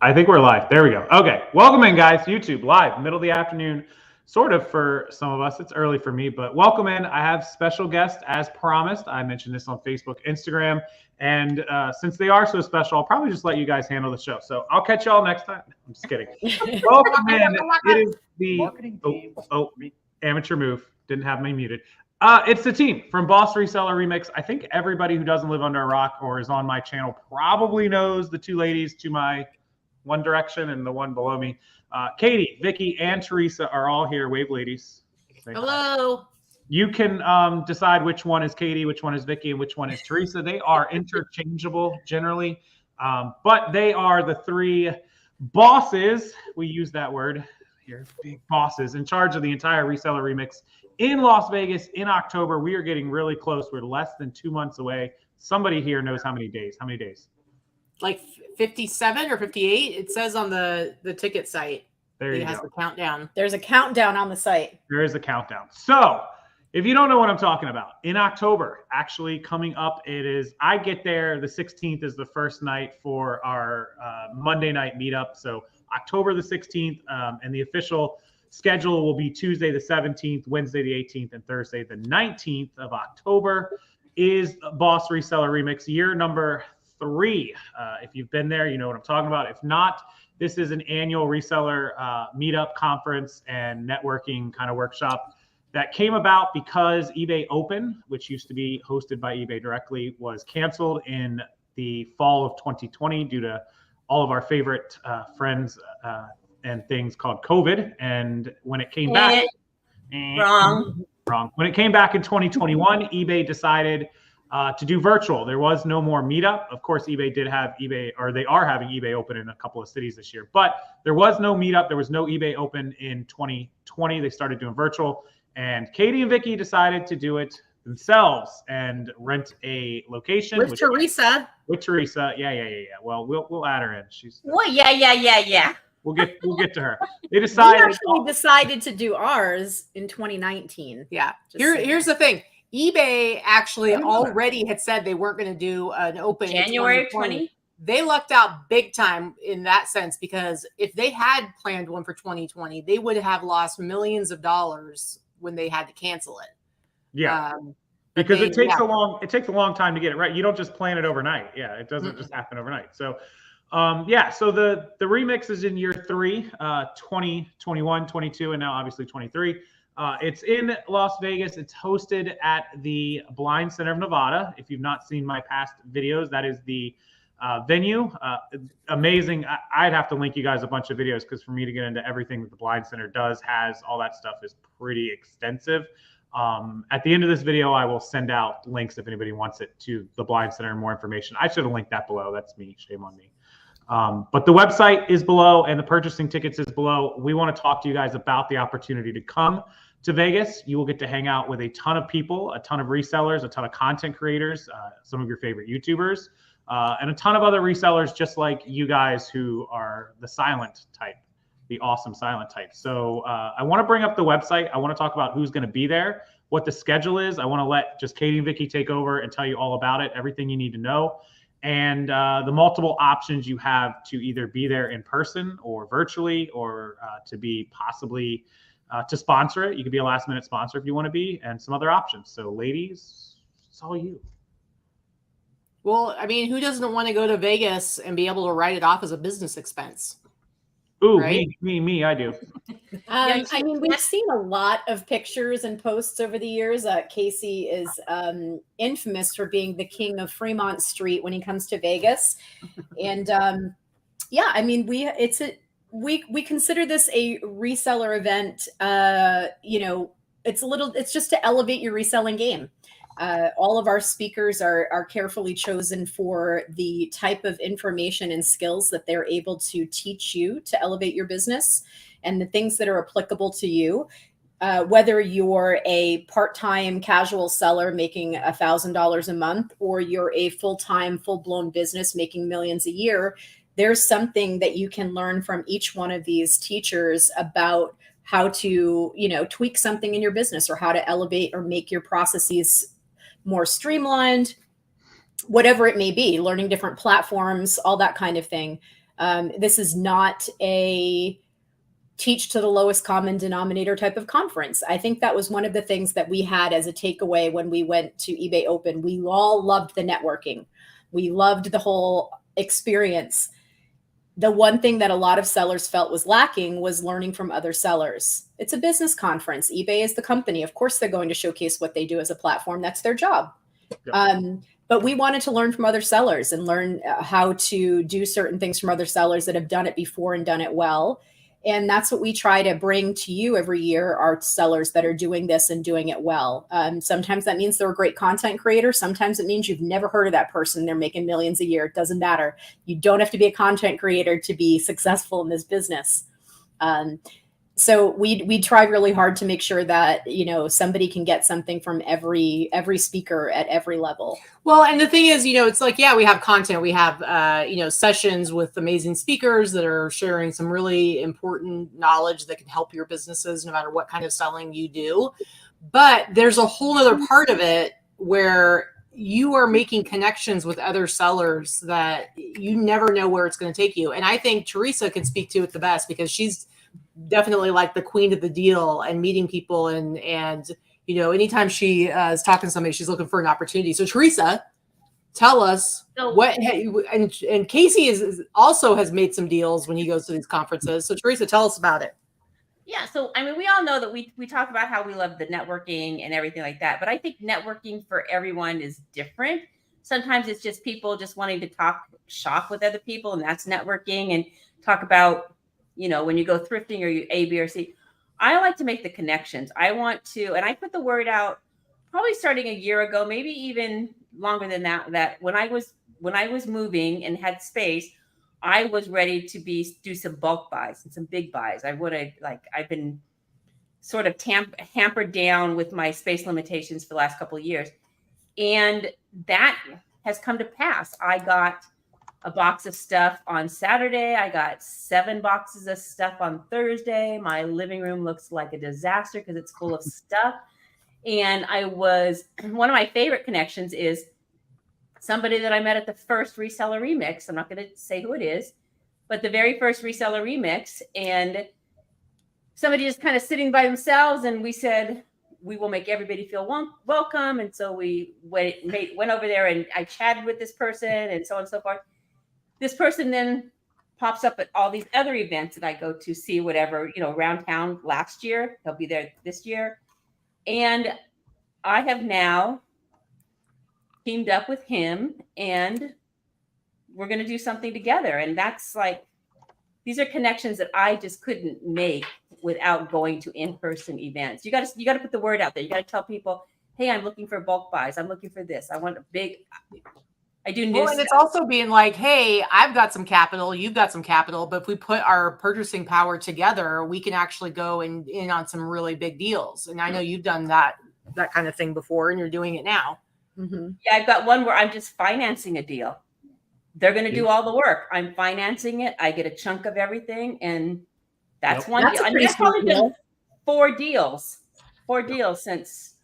I think we're live. There we go. Okay. Welcome in, guys. YouTube live, middle of the afternoon, sort of for some of us. It's early for me, but welcome in. I have special guests as promised. I mentioned this on Facebook, Instagram, and since they are so special, I'll probably just let you guys handle the show. So I'll catch y'all next time. I'm just kidding. Welcome in. It is the amateur move. Didn't have me muted. It's the team from Boss Reseller Remix. I think everybody who doesn't live under a rock or is on my channel probably knows the two ladies to my one direction and the one below me. Katy, Vicky, and Teresa are all here. Wave, ladies. Hello. You can decide which one is Katy, which one is Vicky, and which one is Teresa. They are interchangeable generally, but they are the three bosses. We use that word here, big bosses in charge of the entire Reseller Remix in Las Vegas in October. We are getting really close. We're less than 2 months away. Somebody here knows how many days. How many days? Like 57 or 58. It says on the ticket site. There you go. It has the countdown. There's a countdown on the site. There is a countdown. So if you don't know what I'm talking about, in October, actually coming up, I get there. The 16th is the first night for our Monday night meetup. So October the 16th, and the official schedule will be Tuesday the 17th, Wednesday the 18th, and Thursday the 19th of October is Boss Reseller Remix, year number 3. If you've been there, you know what I'm talking about. If not, this is an annual reseller meetup, conference, and networking kind of workshop that came about because eBay Open, which used to be hosted by eBay directly, was canceled in the fall of 2020 due to all of our favorite friends and things called COVID. And when it came back, wrong. When it came back in 2021, eBay decided to do virtual. There was no more meetup. Of course, eBay did have they are having eBay Open in a couple of cities this year, but there was no meetup. There was no eBay Open in 2020. They started doing virtual, and Katy and Vicky decided to do it themselves and rent a location with Teresa. With Teresa, yeah. Well, we'll add her in. She's yeah. We'll get to her. They decided. We actually decided to do ours in 2019. Yeah. Here's the thing. eBay actually already had said they weren't going to do an open January 20. They lucked out big time in that sense, because if they had planned one for 2020, they would have lost millions of dollars when they had to cancel it. Yeah. Because it takes a long time to get it right. You don't just plan it overnight. Yeah, it doesn't just happen overnight. So so the remix is in year 3, 20, 21, 22, and now obviously 23. It's in Las Vegas. It's hosted at the Blind Center of Nevada. If you've not seen my past videos, that is the venue. Amazing. I'd have to link you guys a bunch of videos, because for me to get into everything that the Blind Center has, all that stuff is pretty extensive. At the end of this video, I will send out links if anybody wants it to the Blind Center and more information. I should have linked that below. That's me. Shame on me. But the website is below and the purchasing tickets is below. We want to talk to you guys about the opportunity to come to Vegas. You will get to hang out with a ton of people, a ton of resellers, a ton of content creators, some of your favorite YouTubers, and a ton of other resellers just like you guys who are the silent type, the awesome silent type. So I want to bring up the website. I want to talk about who's going to be there, what the schedule is. I want to let just Katy and Vicky take over and tell you all about it, everything you need to know, and the multiple options you have to either be there in person or virtually, or to be possibly to sponsor it. You could be a last minute sponsor if you want to be, and some other options. So ladies, it's all you. Well, I mean, who doesn't want to go to Vegas and be able to write it off as a business expense? Ooh, right? me, I do. I mean, we've seen a lot of pictures and posts over the years. Casey is infamous for being the king of Fremont Street when he comes to Vegas. And I mean, we consider this a reseller event. It's just to elevate your reselling game. All of our speakers are carefully chosen for the type of information and skills that they're able to teach you to elevate your business, and the things that are applicable to you. Whether you're a part-time casual seller making $1,000 a month, or you're a full-time, full-blown business making millions a year, there's something that you can learn from each one of these teachers about how to, tweak something in your business, or how to elevate or make your processes more streamlined. whatever it may be, learning different platforms, all that kind of thing. This is not a teach to the lowest common denominator type of conference. I think that was one of the things that we had as a takeaway when we went to eBay Open. We all loved the networking. We loved the whole experience. The one thing that a lot of sellers felt was lacking was learning from other sellers. It's a business conference. eBay is the company. Of course, they're going to showcase what they do as a platform. That's their job. Yep. But we wanted to learn from other sellers and learn how to do certain things from other sellers that have done it before and done it well. And that's what we try to bring to you every year, are sellers that are doing this and doing it well. Sometimes that means they're a great content creator. Sometimes it means you've never heard of that person. They're making millions a year. It doesn't matter. You don't have to be a content creator to be successful in this business. So we try really hard to make sure that, you know, somebody can get something from every speaker at every level. Well, and the thing is, you know, it's like, yeah, we have content, we have, you know, sessions with amazing speakers that are sharing some really important knowledge that can help your businesses no matter what kind of selling you do. But there's a whole other part of it where you are making connections with other sellers that you never know where it's going to take you. And I think Teresa can speak to it the best, because she's definitely like the queen of the deal and meeting people, and you know, anytime she is talking to somebody, she's looking for an opportunity. So Teresa, tell us what, and Casey is also has made some deals when he goes to these conferences. So Teresa, tell us about it. Yeah, so I mean, we all know that we talk about how we love the networking and everything like that, but I think networking for everyone is different. Sometimes it's just people just wanting to talk shop with other people, and that's networking, and talk about, you know, when you go thrifting or you A, B, or C. I like to make the connections. I want to, and I put the word out probably starting a year ago, maybe even longer than that, that when I was moving and had space, I was ready to do some bulk buys and some big buys. I've been sort of hampered down with my space limitations for the last couple of years. And that has come to pass. I got a box of stuff on Saturday. I got 7 boxes of stuff on Thursday. My living room looks like a disaster because it's full of stuff. And one of my favorite connections is somebody that I met at the first Reseller Remix. I'm not going to say who it is, but the very first Reseller Remix. And somebody just kind of sitting by themselves. And we said, we will make everybody feel welcome. And so we went over there, and I chatted with this person and so on and so forth. This person then pops up at all these other events that I go to see, whatever, you know, around town last year. He'll be there this year. And I have now teamed up with him, and we're going to do something together. And that's like, these are connections that I just couldn't make without going to in-person events. You got to put the word out there. You got to tell people, hey, I'm looking for bulk buys. I'm looking for this. I want a big, I do new stuff. And it's also being like, hey, I've got some capital, you've got some capital, but if we put our purchasing power together, we can actually go in on some really big deals. And I know you've done that kind of thing before, and you're doing it now. Mm-hmm. Yeah, I've got one where I'm just financing a deal. They're going to do all the work. I'm financing it. I get a chunk of everything, and that's one deal. I mean, I've probably done 4 deals since.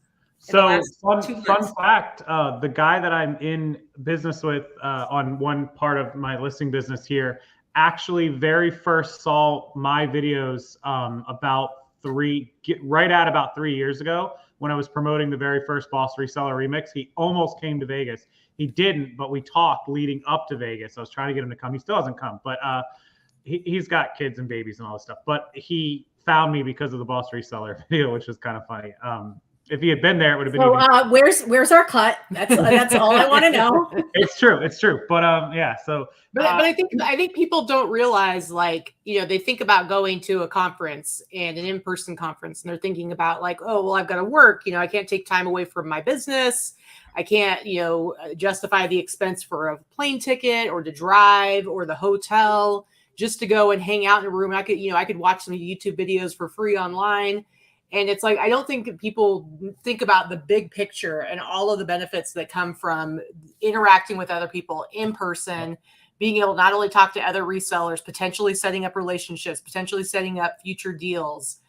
So fun fact, the guy that I'm in business with on one part of my listing business here actually very first saw my videos about 3 years ago when I was promoting the very first Boss Reseller Remix. He almost came to Vegas. He didn't, but we talked leading up to Vegas. I was trying to get him to come. He still hasn't come, but he's got kids and babies and all this stuff. But he found me because of the Boss Reseller video, which was kind of funny. If he had been there, it would have been. So where's our cut? That's all I want to know. It's true. But yeah. So. But I think people don't realize, like, you know, they think about going to a conference and an in-person conference, and they're thinking about like, oh, well, I've got to work. You know, I can't take time away from my business. I can't, you know, justify the expense for a plane ticket or to drive or the hotel just to go and hang out in a room. I could watch some YouTube videos for free online. And it's like, I don't think people think about the big picture and all of the benefits that come from interacting with other people in person, being able to not only talk to other resellers, potentially setting up relationships, potentially setting up future deals.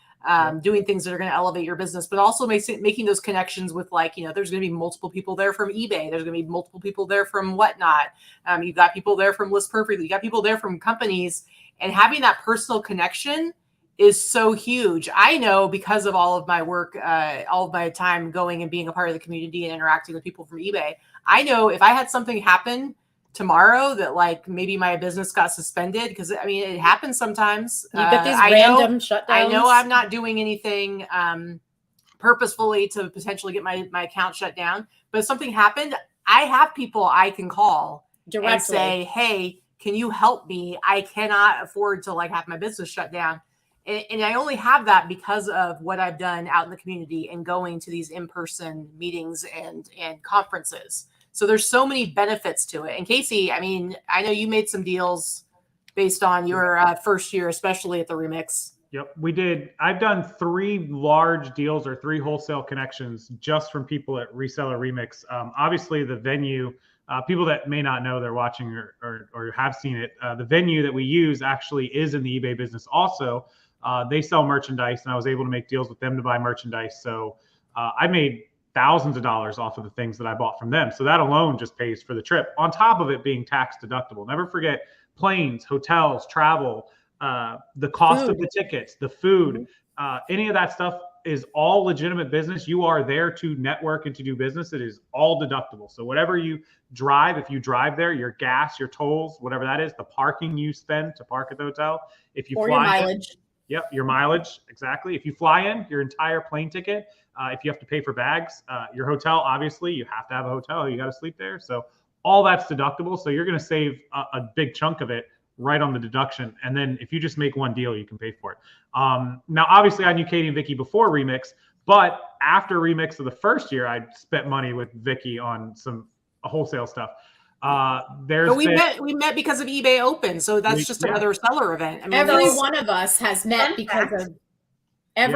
doing things that are going to elevate your business, but also making those connections with, like, there's going to be multiple people there from eBay. There's going to be multiple people there from Whatnot. You've got people there from List Perfectly. You got people there from companies, and having that personal connection is so huge. I know, because of all of my work, all of my time going and being a part of the community and interacting with people from eBay, I know if I had something happen tomorrow that, like, maybe my business got suspended, because it happens sometimes. You get these random shutdowns. I know I'm not doing anything purposefully to potentially get my account shut down, but if something happened, I have people I can call directly and say, hey, can you help me? I cannot afford to, like, have my business shut down. And I only have that because of what I've done out in the community and going to these in-person meetings and conferences. So there's so many benefits to it. And Casey, I know you made some deals based on your first year, especially at the Remix. Yep, we did. I've done 3 large deals or 3 wholesale connections just from people at Reseller Remix. Obviously, the venue, people that may not know, they're watching or have seen it. The venue that we use actually is in the eBay business also. They sell merchandise, and I was able to make deals with them to buy merchandise. So I made thousands of dollars off of the things that I bought from them. So that alone just pays for the trip, on top of it being tax deductible. Never forget planes, hotels, travel, the cost of the tickets, the food, any of that stuff is all legitimate business. You are there to network and to do business. It is all deductible. So whatever you drive, if you drive there, your gas, your tolls, whatever that is, the parking you spend to park at the hotel, if you or fly your mileage. Yep, your mileage, exactly. If you fly in, your entire plane ticket, if you have to pay for bags, your hotel, obviously, you have to have a hotel. You got to sleep there. So all that's deductible. So you're going to save a big chunk of it right on the deduction. And then if you just make one deal, you can pay for it. Now, obviously, I knew Katy and Vicky before Remix, but after Remix of the first year, I spent money with Vicky on some wholesale stuff. But we met because of eBay Open, so that's just another seller event. Every one of us has met because of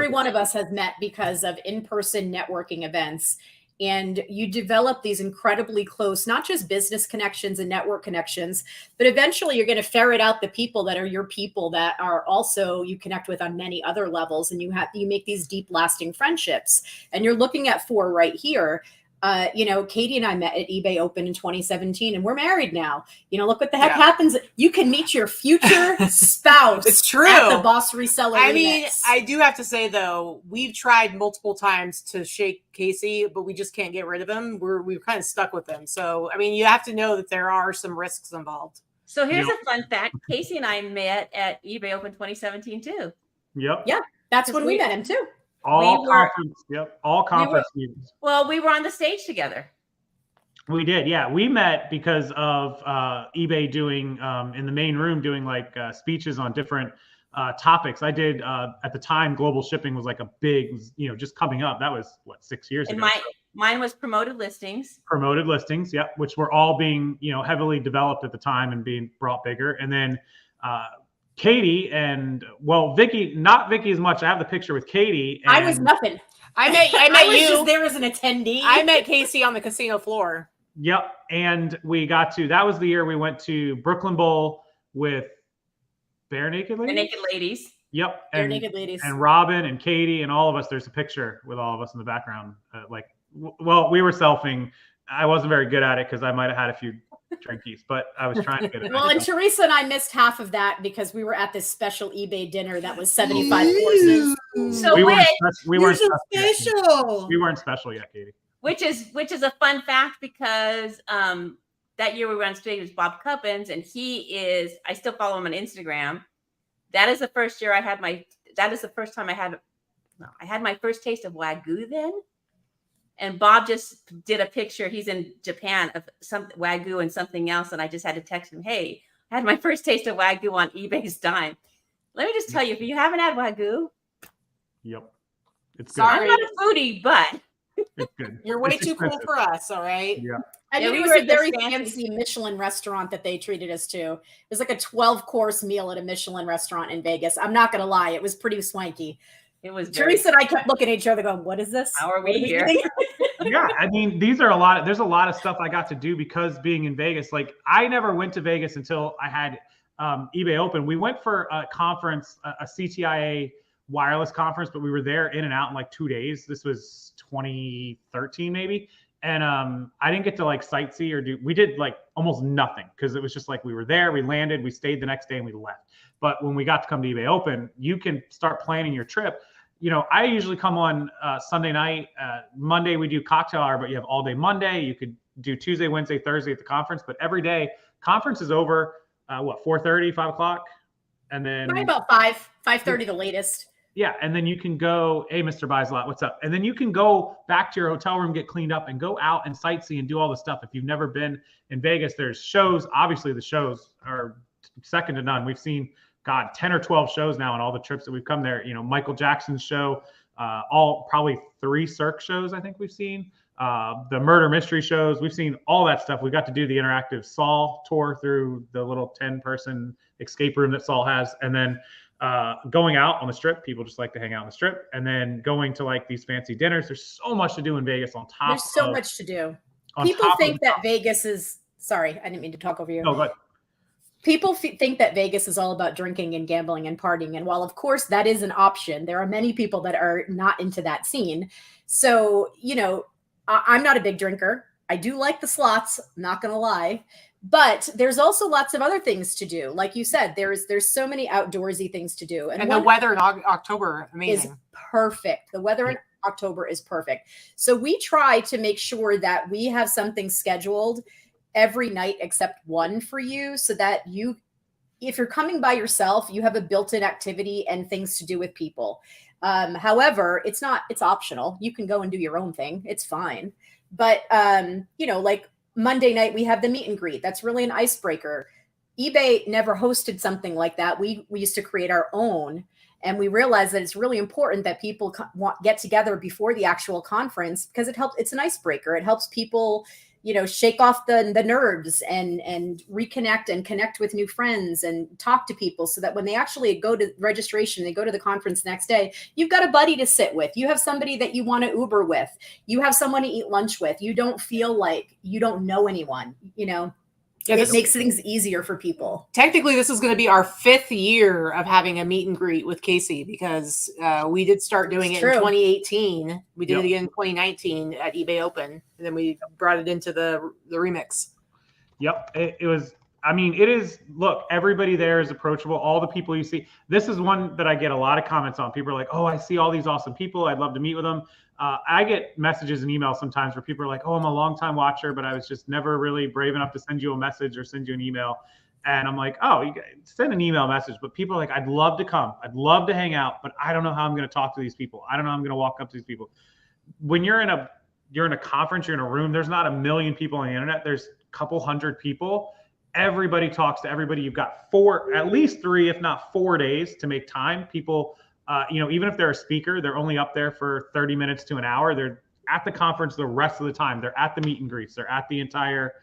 one of us has met because of in-person networking events, and you develop these incredibly close, not just business connections and network connections, but eventually you're going to ferret out the people that are your people that are also you connect with on many other levels, and you make these deep, lasting friendships. And you're looking at 4 right here. Katy and I met at eBay Open in 2017, and we're married now. Look what the heck happens. You can meet your future spouse. It's true. At the Boss Reseller Remix. I do have to say, though, we've tried multiple times to shake Casey, but we just can't get rid of him. We're kind of stuck with him. So, you have to know that there are some risks involved. So here's a fun fact. Casey and I met at eBay Open 2017 too. Yep. Yeah, that's when we met him too. All conference meetings. Well, we were on the stage together. We did, yeah. We met because of eBay doing in the main room doing like speeches on different topics. I did at the time. Global shipping was like a big, just coming up. That was 6 years ago. Mine was promoted listings. Promoted listings, yep, which were all being heavily developed at the time and being brought bigger. And then Katy and Vicky, not Vicky as much. I have the picture with Katy. I was nothing. I met I you. Just there as an attendee. I met Casey on the casino floor. Yep, and we got to. That was the year we went to Brooklyn Bowl with Bare Naked Ladies. Bare Naked Ladies. Yep, Bare Naked Ladies. And Robin and Katy and all of us. There's a picture with all of us in the background. We were selfing. I wasn't very good at it because I might have had a few drinkies, but I was trying to get it. Well, and Teresa and I missed half of that because we were at this special eBay dinner that was 75 courses. So we weren't special. We weren't special yet, Katy. Which is a fun fact because that year we were on stage with Bob Cuppins, and I still follow him on Instagram. That is the first year I had my first taste of Wagyu then. And Bob just did a picture. He's in Japan of some Wagyu and something else. And I just had to text him, hey, I had my first taste of Wagyu on eBay's dime. Let me just tell you, if you haven't had Wagyu. Yep. It's good. Sorry. I'm not a foodie, but. It's good. You're way too cool for us, all right? Yeah. I mean, it was a very fancy Michelin restaurant that they treated us to. It was like a 12-course meal at a Michelin restaurant in Vegas. I'm not going to lie. It was pretty swanky. It was. Teresa and I kept looking at each other going, what is this? How are we here? Yeah. I mean, there's a lot of stuff I got to do because being in Vegas. Like, I never went to Vegas until I had eBay Open. We went for a conference, a CTIA wireless conference, but we were there in and out in like 2 days. This was 2013 maybe. And I didn't get to like sightsee or we did like almost nothing because it was just like we were there, we landed, we stayed the next day and we left. But when we got to come to eBay Open, you can start planning your trip. You know, I usually come on Sunday night. Monday we do cocktail hour, but you have all day Monday. You could do Tuesday, Wednesday, Thursday at the conference, but every day conference is over, 4:30, 5 o'clock? And then probably about 5:30 the latest. Yeah. And then you can go, hey, Mr. Buys-A-Lot, what's up? And then you can go back to your hotel room, get cleaned up and go out and sightsee and do all the stuff. If you've never been in Vegas, there's shows. Obviously the shows are second to none. We've seen, 10 or 12 shows now on all the trips that we've come there. You know, Michael Jackson's show, all probably 3 Cirque shows I think we've seen. The murder mystery shows, we've seen all that stuff. We got to do the interactive Saul tour through the little 10-person escape room that Saul has. And then going out on the strip, people just like to hang out on the strip, and then going to like these fancy dinners. There's so much to do in Vegas on top. There's so much to do. People think that Vegas is, sorry, I didn't mean to talk over you. No, go ahead. People think that Vegas is all about drinking and gambling and partying. And while, of course, that is an option, there are many people that are not into that scene. So, you know, I'm not a big drinker. I do like the slots, I'm not going to lie. But there's also lots of other things to do. Like you said, there's so many outdoorsy things to do. And the weather in October, amazing. Is perfect. The weather in October is perfect. So we try to make sure that we have something scheduled every night except one for you, so that you, if you're coming by yourself, you have a built-in activity and things to do with people. However, it's optional. You can go and do your own thing. It's fine. But, you know, like Monday night, we have the meet and greet. That's really an icebreaker. eBay never hosted something like that. We used to create our own, and we realized that it's really important that people get together before the actual conference, because it's an icebreaker. It helps people, you know, shake off the nerves and reconnect and connect with new friends and talk to people, so that when they actually go to registration, they go to the conference next day, you've got a buddy to sit with. You have somebody that you want to Uber with. You have someone to eat lunch with. You don't feel like you don't know anyone, you know. Yeah, it makes things easier for people. Technically, this is going to be our 5th year of having a meet and greet with Casey, because we did start doing it in 2018. We did it again in 2019 at eBay Open, and then we brought it into the remix. Yep. It was, I mean, it is, look, everybody there is approachable. All the people you see, this is one that I get a lot of comments on. People are like, oh, I see all these awesome people. I'd love to meet with them. I get messages and emails sometimes where people are like, oh, I'm a longtime watcher, but I was just never really brave enough to send you a message or send you an email. And I'm like, oh, you send an email message. But people are like, I'd love to come. I'd love to hang out, but I don't know how I'm going to talk to these people. I don't know how I'm going to walk up to these people. When you're in a conference, you're in a room, there's not a million people on the internet. There's a couple hundred people. Everybody talks to everybody. You've got at least 3, if not 4 days to make time. People, you know, even if they're a speaker, they're only up there for 30 minutes to an hour. They're at the conference the rest of the time. They're at the meet and greets. They're at the entire,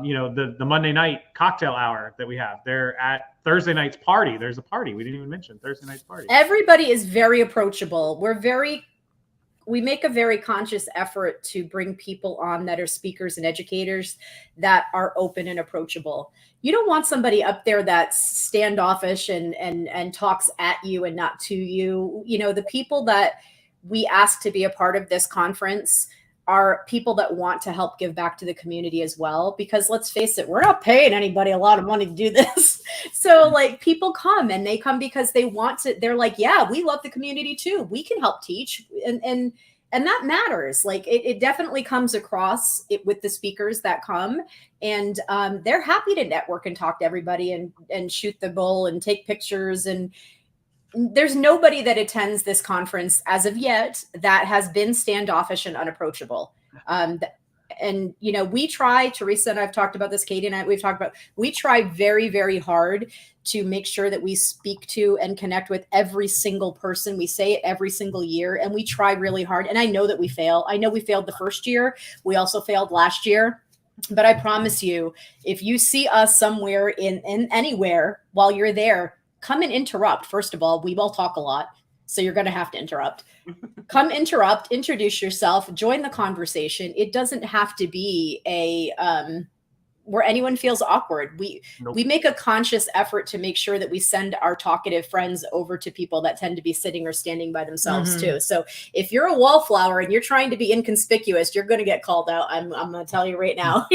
you know, the Monday night cocktail hour that we have. They're at Thursday night's party. There's a party. We didn't even mention Thursday night's party. Everybody is very approachable. We make a very conscious effort to bring people on that are speakers and educators that are open and approachable. You don't want somebody up there that's standoffish and talks at you and not to you. You know, the people that we ask to be a part of this conference are people that want to help give back to the community as well, because let's face it, we're not paying anybody a lot of money to do this. So like, people come, and they come because they want to, they're like, yeah, we love the community too. We can help teach. And that matters. Like it definitely comes across with the speakers that come, and they're happy to network and talk to everybody and shoot the bull and take pictures. And there's nobody that attends this conference as of yet that has been standoffish and unapproachable. And, you know, we try, Teresa and I've talked about this, Katie and I, we've talked about, we try very, very hard to make sure that we speak to and connect with every single person. We say it every single year, and we try really hard. And I know that we fail. I know we failed the first year. We also failed last year. But I promise you, if you see us somewhere in anywhere while you're there, come and interrupt. First of all, we will talk a lot, so you're going to have to interrupt. Come interrupt, introduce yourself, join the conversation. It doesn't have to be a where anyone feels awkward. We make a conscious effort to make sure that we send our talkative friends over to people that tend to be sitting or standing by themselves too. So if you're a wallflower and you're trying to be inconspicuous, you're going to get called out. I'm going to tell you right now.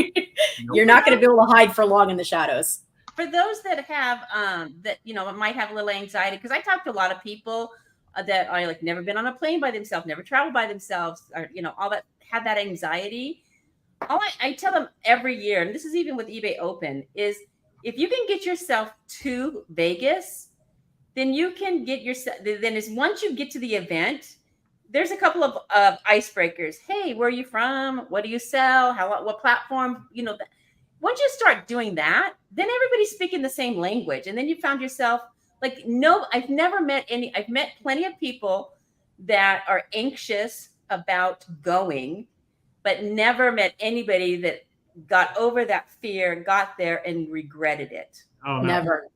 You're not going to be able to hide for long in the shadows. For those that have that might have a little anxiety, because I talk to a lot of people that are like never been on a plane by themselves, never traveled by themselves, or all that, have that anxiety. All I tell them every year, and this is even with eBay Open, is if you can get yourself to Vegas, then you can get yourself. Then is once you get to the event, there's a couple of icebreakers. Hey, where are you from? What do you sell? What platform? Once you start doing that, then everybody's speaking the same language, and then you found yourself like, no, I've never met any. I've met plenty of people that are anxious about going, but never met anybody that got over that fear, got there, and regretted it. Oh, no.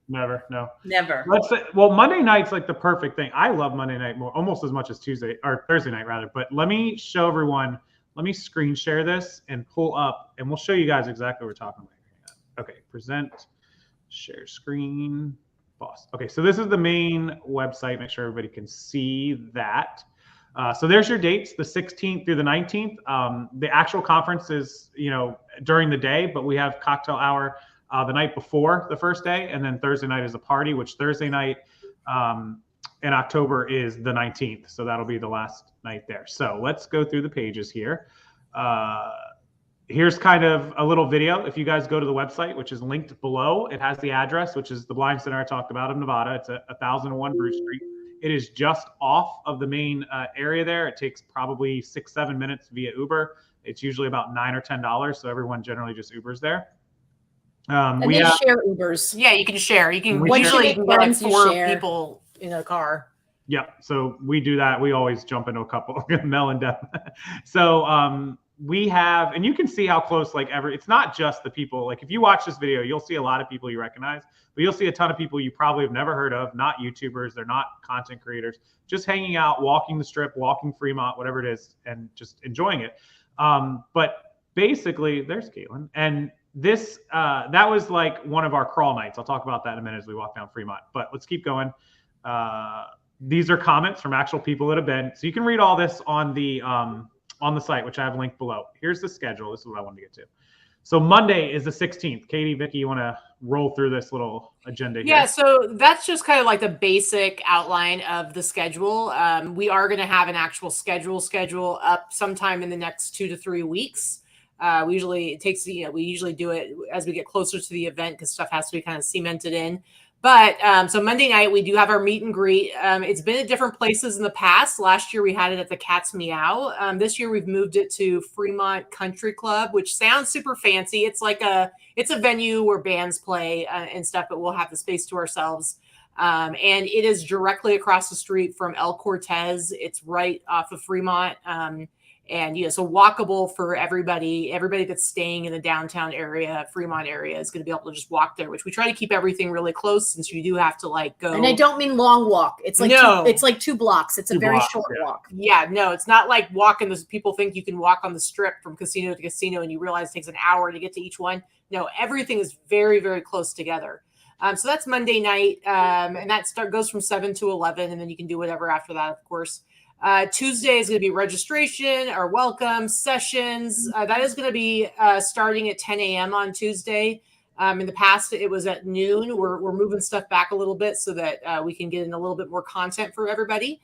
Never. Never. Well, Monday night's like the perfect thing. I love Monday night almost as much as Tuesday or Thursday night rather. But let me show everyone. Let me screen share this and pull up, and we'll show you guys exactly what we're talking about. Okay, present, share screen, boss. Okay, so this is the main website. Make sure everybody can see that. So there's your dates, the 16th through the 19th. The actual conference is, during the day, but we have cocktail hour the night before the first day, and then Thursday night is a party, which Thursday night in October is the 19th. So that'll be the last night there. So let's go through the pages here. Here's kind of a little video. If you guys go to the website, which is linked below, it has the address, which is the Blind Center I talked about in Nevada. It's 1001 Bruce Street. It is just off of the main area there. It takes probably 6-7 minutes via Uber. It's usually about $9 or $10, so everyone generally just Ubers there. And we share Ubers. Yeah, you can share. You can get like 4 people in a car. Yeah, so we do that. We always jump into a couple, Mel and Deb. So we have, and you can see how close, it's not just the people. Like if you watch this video, you'll see a lot of people you recognize, but you'll see a ton of people you probably have never heard of, not YouTubers, they're not content creators, just hanging out, walking the strip, walking Fremont, whatever it is, and just enjoying it. But basically, there's Caitlin. And this, that was like one of our crawl nights. I'll talk about that in a minute as we walk down Fremont, but let's keep going. These are comments from actual people that have been, so you can read all this on the site, which I have linked below. Here's the schedule. This is what I wanted to get to. So Monday is the 16th. Katie, Vicky, you want to roll through this little agenda here? Yeah, so that's just kind of like the basic outline of the schedule. We are going to have an actual schedule up sometime in the next 2 to 3 weeks. We usually do it as we get closer to the event because stuff has to be kind of cemented in. But so Monday night, we do have our meet and greet. It's been at different places in the past. Last year, we had it at the Cat's Meow. This year, we've moved it to Fremont Country Club, which sounds super fancy. It's a venue where bands play and stuff, but we'll have the space to ourselves. And it is directly across the street from El Cortez. It's right off of Fremont. And so walkable for everybody that's staying in the downtown area, Fremont area, is going to be able to just walk there, which we try to keep everything really close since you do have to go. And I don't mean long walk. It's like it's like 2 blocks. It's a very short walk. Yeah, no, it's not like walking. People think you can walk on the strip from casino to casino and you realize it takes an hour to get to each one. No, everything is very, very close together. So that's Monday night. And that goes from 7 to 11. And then you can do whatever after that, of course. Tuesday is going to be registration or welcome sessions. That is going to be starting at 10 a.m. on Tuesday. In the past, it was at noon. We're moving stuff back a little bit so that we can get in a little bit more content for everybody.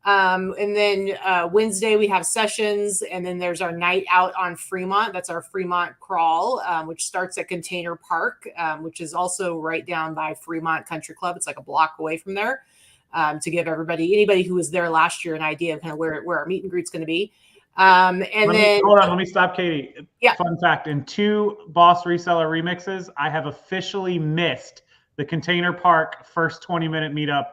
And then Wednesday, we have sessions. And then there's our night out on Fremont. That's our Fremont crawl, which starts at Container Park, which is also right down by Fremont Country Club. It's like a block away from there. To give anybody who was there last year an idea of kind of where our meet and greet's going to be. Hold on, let me stop, Katie. Yeah. Fun fact, in 2 Boss Reseller remixes, I have officially missed the Container Park first 20-minute meetup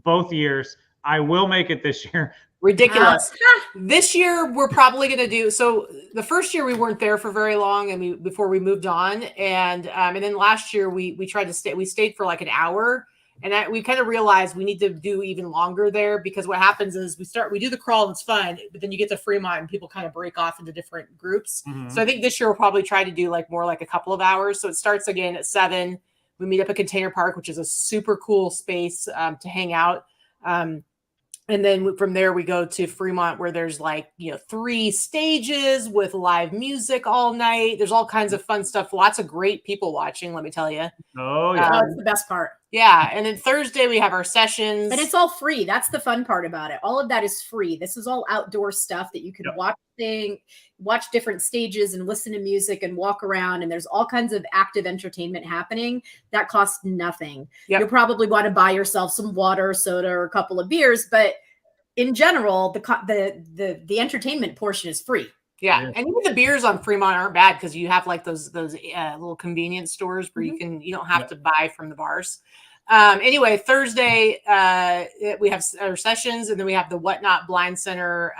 both years. I will make it this year. Ridiculous. This year, we're probably going to do, so the first year we weren't there for very long before we moved on. And then last year we tried to stay, we stayed for like an hour. And we kind of realized we need to do even longer there, because what happens is we do the crawl and it's fun, but then you get to Fremont and people kind of break off into different groups. So I think this year we'll probably try to do like more like a couple of hours. So it starts again at 7. We meet up at Container Park, which is a super cool space to hang out. And then from there, we go to Fremont, where there's like, 3 stages with live music all night. There's all kinds of fun stuff. Lots of great people watching, let me tell you. Oh, yeah. That's the best part. Yeah. And then Thursday, we have our sessions. And it's all free. That's the fun part about it. All of that is free. This is all outdoor stuff that you can watch different stages and listen to music and walk around. And there's all kinds of active entertainment happening that costs nothing. You'll probably want to buy yourself some water, soda, or a couple of beers, but in general, the entertainment portion is free. Yeah. And even the beers on Fremont aren't bad, because you have like those little convenience stores where you don't have to buy from the bars. Anyway, Thursday, we have our sessions, and then we have the Whatnot Blind Center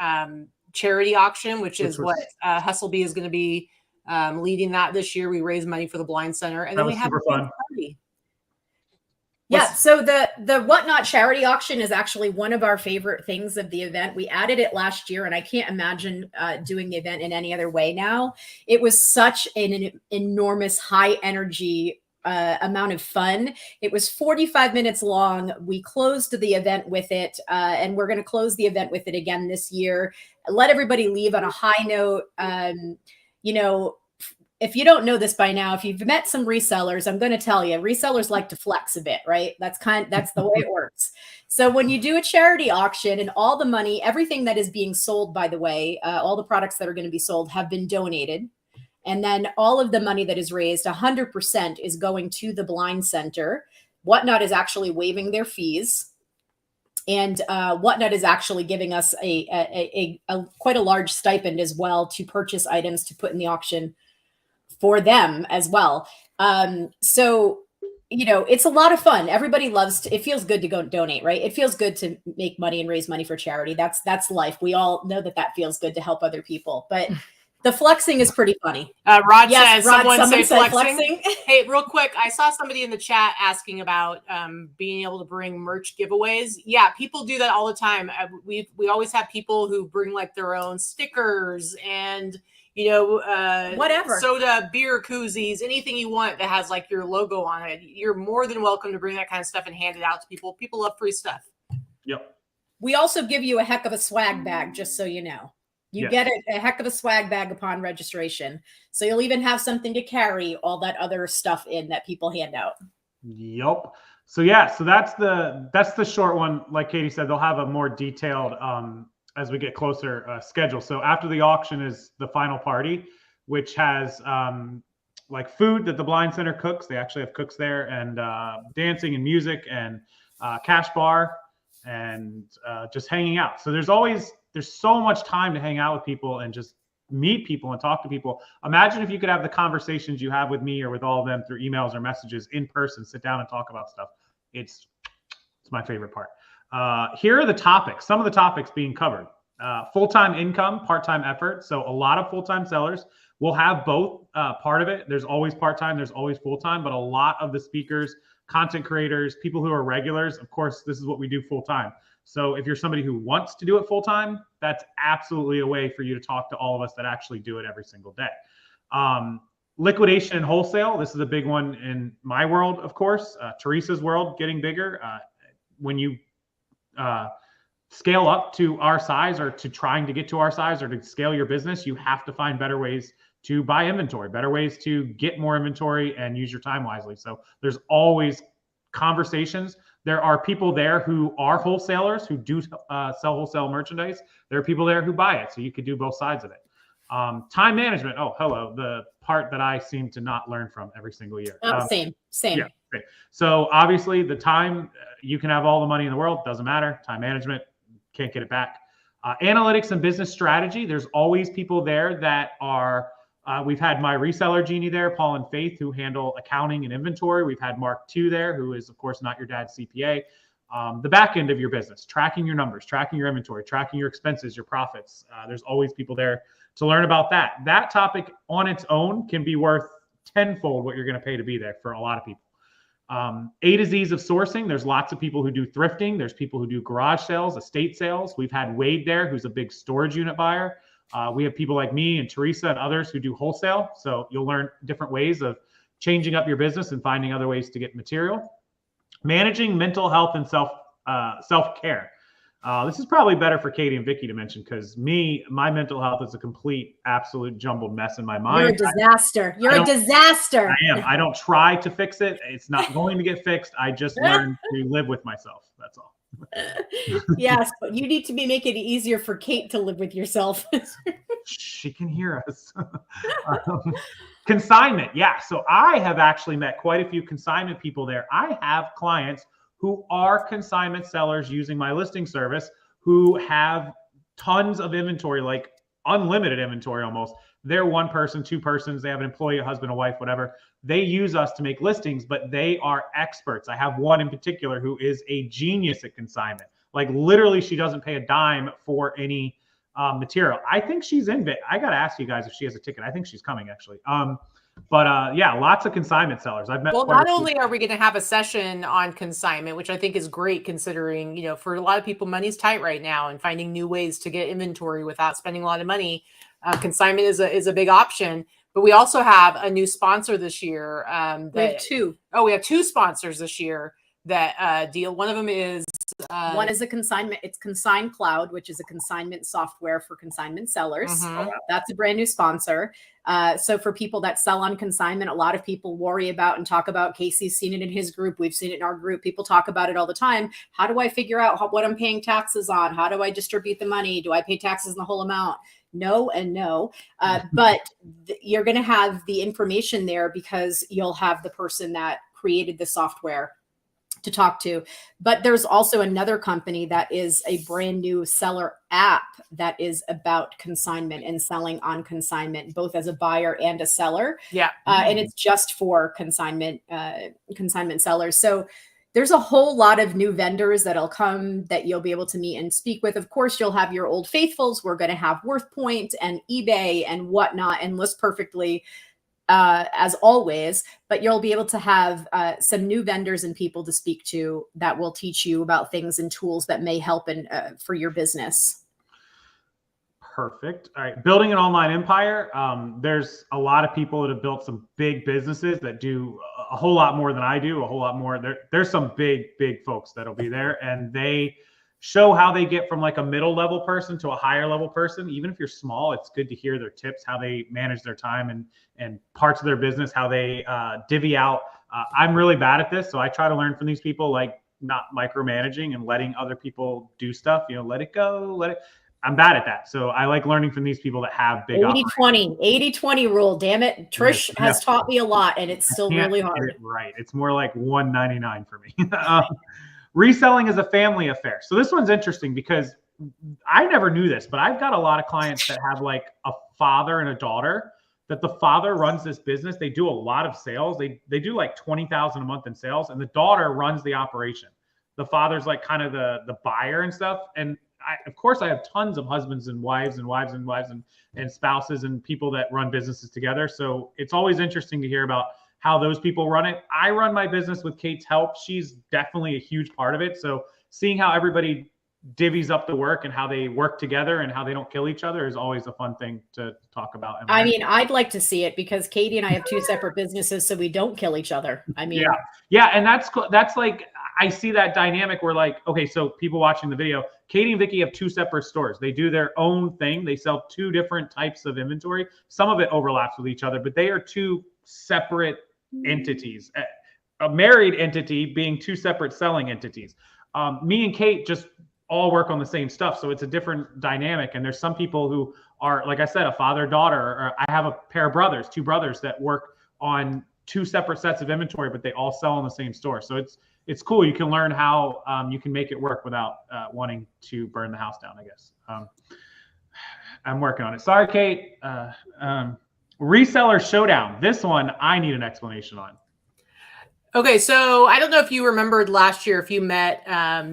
charity auction, which is what Hustlebee is going to be leading that this year. We raise money for the Blind Center, and then we have a party. Yeah, so the Whatnot charity auction is actually one of our favorite things of the event. We added it last year, and I can't imagine doing the event in any other way now. It was such an enormous, high energy amount of fun. It was 45 minutes long. We closed the event with it, and we're going to close the event with it again this year. Let everybody leave on a high note. If you don't know this by now, if you've met some resellers, I'm going to tell you, resellers like to flex a bit, right? That's the way it works. So when you do a charity auction, and all the money, everything that is being sold, by the way, all the products that are going to be sold have been donated. And then all of the money that is raised, 100% is going to the Blind Center. Whatnot is actually waiving their fees. And Whatnot is actually giving us a quite a large stipend as well to purchase items to put in the auction for them as well. So, it's a lot of fun. Everybody it feels good to go donate, right? It feels good to make money and raise money for charity. That's life. We all know that feels good to help other people, but the flexing is pretty funny. Rod says, someone say flexing. Hey, real quick, I saw somebody in the chat asking about being able to bring merch giveaways. Yeah, people do that all the time. We always have people who bring like their own stickers and whatever, soda, beer koozies, anything you want that has like your logo on it. You're more than welcome to bring that kind of stuff and hand it out to people. People love free stuff. Yep. We also give you a heck of a swag bag, just so you know. You get a heck of a swag bag upon registration. So you'll even have something to carry all that other stuff in that people hand out. Yep. So that's the short one. Like Katie said, they'll have a more detailed as we get closer schedule. So after the auction is the final party, which has like food that the Blind Center cooks. They actually have cooks there, and dancing and music and cash bar and just hanging out. So there's so much time to hang out with people and just meet people and talk to people. Imagine if you could have the conversations you have with me or with all of them through emails or messages in person, sit down and talk about stuff. It's my favorite part. Here are the topics, some of the topics being covered. Full-time income, part-time effort. So a lot of full-time sellers will have both part of it. There's always part-time, there's always full-time, but a lot of the speakers, content creators, people who are regulars, of course, this is what we do full-time. So if you're somebody who wants to do it full-time, that's absolutely a way for you to talk to all of us that actually do it every single day. Liquidation and wholesale. This is a big one in my world, of course. Teresa's world getting bigger. When you scale up to our size, or to trying to get to our size, or to scale your business, you have to find better ways to buy inventory, better ways to get more inventory and use your time wisely. So there's always conversations. There are people there who are wholesalers who do sell wholesale merchandise. There are people there who buy it. So you could do both sides of it. Time management. Oh, hello. The part that I seem to not learn from every single year. Same. Yeah. Great. So obviously the time, you can have all the money in the world. Doesn't matter. Time management, can't get it back. Analytics and business strategy. There's always people there that are, we've had my reseller genie there, Paul and Faith, who handle accounting and inventory. We've had Mark II there, who is, of course, not your dad's CPA. The back end of your business, tracking your numbers, tracking your inventory, tracking your expenses, your profits. There's always people there to learn about that. That topic on its own can be worth tenfold what you're going to pay to be there for a lot of people. A to Z's of sourcing. There's lots of people who do thrifting. There's people who do garage sales, estate sales. We've had Wade there, who's a big storage unit buyer. We have people like me and Teresa and others who do wholesale. So you'll learn different ways of changing up your business and finding other ways to get material. Managing mental health and self-care. This is probably better for Katy and Vicky to mention, because my mental health is a complete, absolute jumbled mess in my mind. You're a disaster. You're a disaster. I am. I don't try to fix it. It's not going to get fixed. I just learn to live with myself. That's all. Yes, but you need to be making it easier for Kate to live with yourself. She can hear us. Consignment. Yeah. So I have actually met quite a few consignment people there. I have clients who are consignment sellers using my listing service, who have tons of inventory, like unlimited inventory almost. They're one person, two persons. They have an employee, a husband, a wife, whatever. They use us to make listings, but they are experts. I have one in particular who is a genius at consignment. Like literally, she doesn't pay a dime for any material. I think she's in it. I got to ask you guys if she has a ticket. I think she's coming actually. Yeah, lots of consignment sellers. I've met. Well, not only are we going to have a session on consignment, which I think is great considering, you know, for a lot of people, money's tight right now, and finding new ways to get inventory without spending a lot of money. Consignment is a big option. But we also have a new sponsor this year. We have two. Oh, we have two sponsors this year that deal. One of them is one is a consignment. It's Consign Cloud, which is a consignment software for consignment sellers. Mhm. That's a brand new sponsor. So for people that sell on consignment, a lot of people worry about and talk about. Casey's seen it in his group. We've seen it in our group. People talk about it all the time. How do I figure out what I'm paying taxes on? How do I distribute the money? Do I pay taxes on the whole amount? No and no. But you're going to have the information there because you'll have the person that created the software to talk to. But there's also another company that is a brand new seller app that is about consignment and selling on consignment, both as a buyer and a seller. Yeah. And it's just for consignment sellers. So there's a whole lot of new vendors that'll come that you'll be able to meet and speak with. Of course, you'll have your old faithfuls. We're going to have WorthPoint and eBay and whatnot and List Perfectly, as always, but you'll be able to have some new vendors and people to speak to that will teach you about things and tools that may help for your business. Perfect. All right. Building an online empire. There's a lot of people that have built some big businesses that do a whole lot more than I do, a whole lot more. There's some big folks that'll be there, and they show how they get from like a middle level person to a higher level person. Even if you're small, it's good to hear their tips, how they manage their time and parts of their business, how they divvy out. I'm really bad at this, so I try to learn from these people, like not micromanaging and letting other people do stuff. You know, let it go, I'm bad at that. So I like learning from these people that have big 80-20 rule. Damn it. Trish has taught me a lot, and it's still really hard. Right. It's more like $1.99 for me. Reselling is a family affair. So this one's interesting because I never knew this, but I've got a lot of clients that have like a father and a daughter, that the father runs this business. They do a lot of sales. They do like 20,000 a month in sales, and the daughter runs the operation. The father's like kind of the buyer and stuff. And of course, I have tons of husbands and wives and spouses and people that run businesses together. So it's always interesting to hear about how those people run it. I run my business with Kate's help. She's definitely a huge part of it. So seeing how everybody divvies up the work and how they work together and how they don't kill each other is always a fun thing to talk about. I mean, I'd like to see it because Katy and I have two separate businesses, so we don't kill each other. I mean, yeah. And that's like, I see that dynamic where like, okay, so people watching the video, Katy and Vicky have two separate stores. They do their own thing. They sell two different types of inventory. Some of it overlaps with each other, but they are two separate entities. A married entity being two separate selling entities. Me and Kate just all work on the same stuff. So it's a different dynamic. And there's some people who are, like I said, a father-daughter, or I have a pair of brothers, two brothers that work on two separate sets of inventory, but they all sell in the same store. So it's cool. You can learn how you can make it work without wanting to burn the house down, I guess. I'm working on it. Sorry, Kate. Reseller showdown. This one, I need an explanation on. Okay, so I don't know if you remembered last year, if you met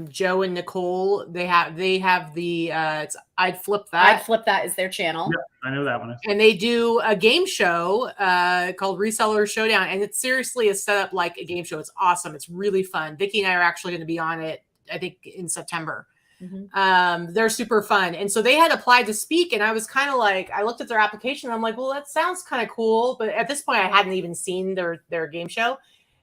Joe and Nicole, they have the it's I'd Flip That. I'd Flip That is their channel. Yep, I know that one. And they do a game show called Reseller Showdown, and it seriously is set up like a game show. It's awesome. It's really fun. Vicki and I are actually going to be on it, I think, in September. They're super fun. And so they had applied to speak, and I was kind of like, I looked at their application, and I'm like, well, that sounds kind of cool. But at this point, I hadn't even seen their game show.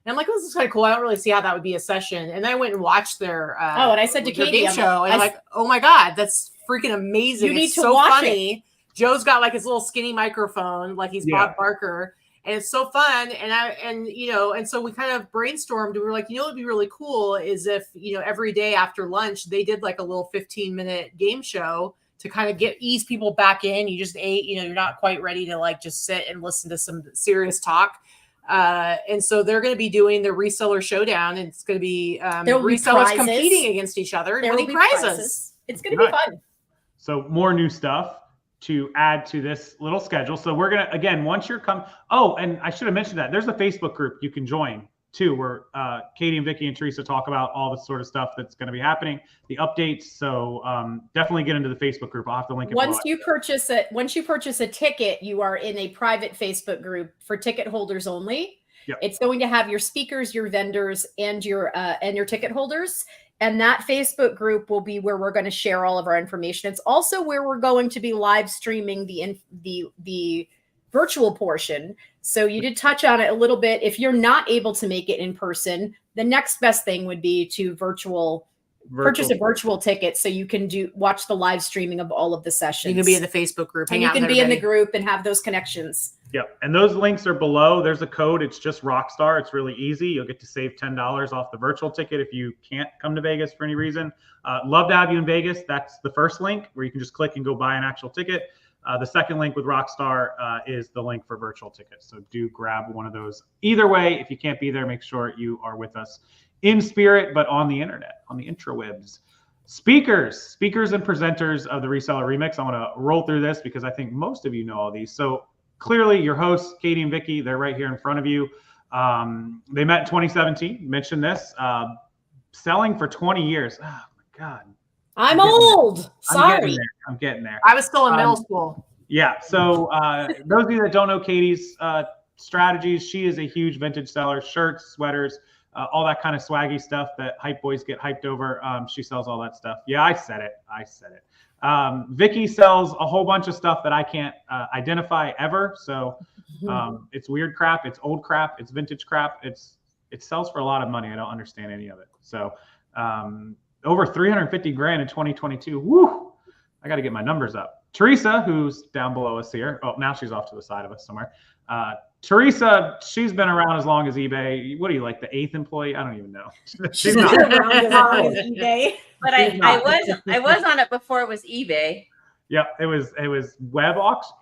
And I'm like, oh, this is kind of cool. I don't really see how that would be a session. And I went and watched their and I said to Katy, game show, and I'm like, oh my God, that's freaking amazing. You need it's to so watch funny. It. Joe's got like his little skinny microphone, like he's Bob Barker, and it's so fun. And so we kind of brainstormed. We were like, what would be really cool is if, every day after lunch, they did like a little 15-minute game show to kind of ease people back in. You just ate, you're not quite ready to like just sit and listen to some serious talk. And so they're going to be doing the Reseller Showdown, and it's going to be resellers competing against each other and winning prizes. It's going to be fun. So more new stuff to add to this little schedule. So we're going to, again, once you're and I should have mentioned that there's a Facebook group you can join too, where Katy and Vicki and Teresa talk about all the sort of stuff that's going to be happening, the updates. So definitely get into the Facebook group. I'll have to link it. Once you purchase a ticket, you are in a private Facebook group for ticket holders only. Yep. It's going to have your speakers, your vendors, and your ticket holders. And that Facebook group will be where we're going to share all of our information. It's also where we're going to be live streaming the virtual portion. So you did touch on it a little bit. If you're not able to make it in person, the next best thing would be to purchase a virtual ticket so you can watch the live streaming of all of the sessions. You can be in the Facebook group. And you can be in the group and have those connections. Yep. And those links are below. There's a code. It's just Rockstar. It's really easy. You'll get to save $10 off the virtual ticket if you can't come to Vegas for any reason. Love to have you in Vegas. That's the first link where you can just click and go buy an actual ticket. The second link with Rockstar is the link for virtual tickets. So do grab one of those. Either way, if you can't be there, make sure you are with us in spirit, but on the internet, on the intrawebs. Speakers and presenters of the Reseller Remix. I want to roll through this because I think most of you know all these. So clearly your hosts, Katy and Vicki, they're right here in front of you. They met in 2017, mentioned this, selling for 20 years. Oh my God. I'm old. Sorry. I'm getting there. I was still in middle school. Yeah. So those of you that don't know Katy's strategies, she is a huge vintage seller, shirts, sweaters, all that kind of swaggy stuff that hype boys get hyped over. She sells all that stuff. Yeah, I said it. Vicki sells a whole bunch of stuff that I can't identify ever. So it's weird crap. It's old crap. It's vintage crap. It sells for a lot of money. I don't understand any of it. So over 350 grand in 2022. Woo! I got to get my numbers up. Teresa, who's down below us here. Oh, now she's off to the side of us somewhere. Teresa, she's been around as long as eBay. What are you, like the 8th employee? I don't even know. She's not around as long as eBay. But I was on it before it was eBay. Yeah, it was web auction.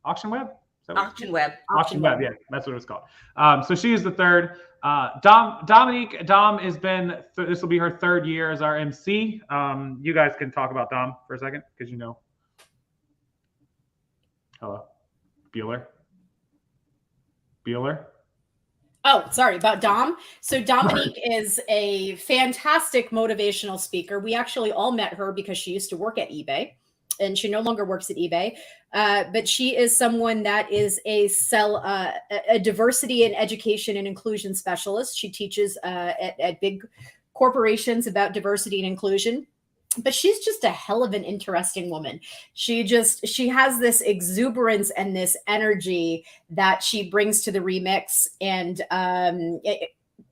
Auction web. Auction web. Yeah, that's what it was called. So she is the third. Dominique. Dom has been. This will be her third year as our MC. You guys can talk about Dom for a second because you know. Hello, Bueller. Oh, sorry about Dom. So Dominique is a fantastic motivational speaker. We actually all met her because she used to work at eBay, and she no longer works at eBay. But she is someone that is a diversity and education and inclusion specialist. She teaches at big corporations about diversity and inclusion. But she's just a hell of an interesting woman. She has this exuberance and this energy that she brings to the remix. And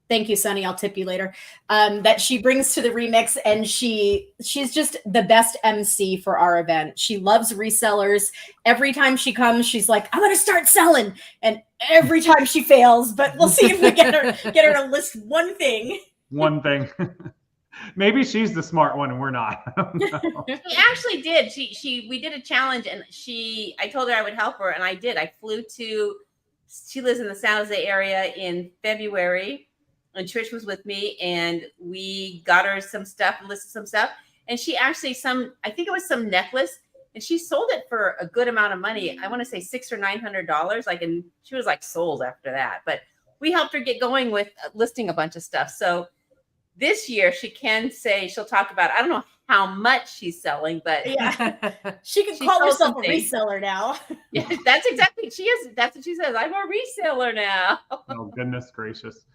thank you, Sonny. I'll tip you later. That she brings to the remix, and she's just the best MC for our event. She loves resellers. Every time she comes, she's like, "I'm going to start selling," and every time she fails. But we'll see if we get her to list one thing. One thing. Maybe she's the smart one and we're not. She actually did. We did a challenge, and I told her I would help her, and I did. I flew she lives in the San Jose area in February, and Trish was with me, and we got her some stuff, listed some stuff, and she actually I think it was some necklace, and she sold it for a good amount of money. I want to say $600 or $900. And she was like sold after that. But we helped her get going with listing a bunch of stuff. So this year she can say, she'll talk about, I don't know how much she's selling, but Yeah. She can She call sold herself something. a reseller now. yeah, that's exactly, she is. That's what she says. I'm a reseller now. Oh, goodness gracious.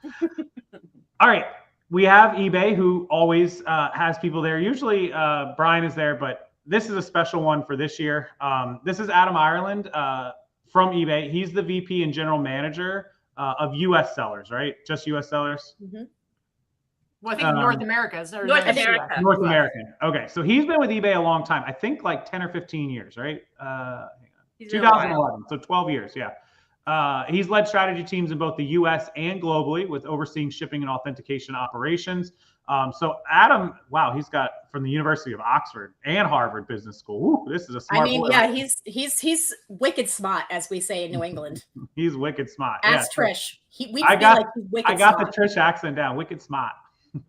All right. We have eBay, who always has people there. Usually Brian is there, but this is a special one for this year. This is Adam Ireland from eBay. He's the VP and general manager of US sellers, right? Just US sellers? Mhm. Well, I think North America is North America. North American. Okay. So he's been with eBay a long time. I think like 10 or 15 years, right? He's been a while. 2011. So 12 years. Yeah. He's led strategy teams in both the US and globally with overseeing shipping and authentication operations. So Adam, wow, he's got from the University of Oxford and Harvard Business School. Ooh, this is a smart boy. Yeah, he's wicked smart, as we say in New England. He's wicked smart. Ask Yeah, Trish. We feel like he's wicked I got smart. the Trish accent down. Wicked smart.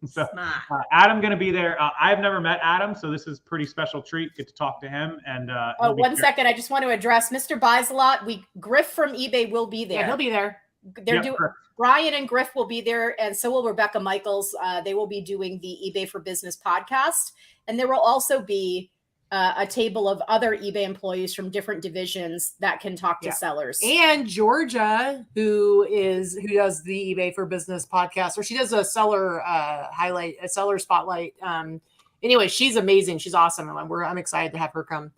So Smart. Adam going to be there. I've never met Adam, so this is a pretty special treat. Get to talk to him. And One second. I just want to address Mr. Buys-a-lot. Griff from eBay will be there. Yeah, he'll be there. They're doing. Brian and Griff will be there, and so will Rebecca Michaels. They will be doing the eBay for Business podcast, and there will also be a table of other eBay employees from different divisions that can talk to sellers. And Georgia, who does the eBay for Business podcast, or she does a seller a seller spotlight. Anyway, she's amazing. She's awesome, and I'm excited to have her come.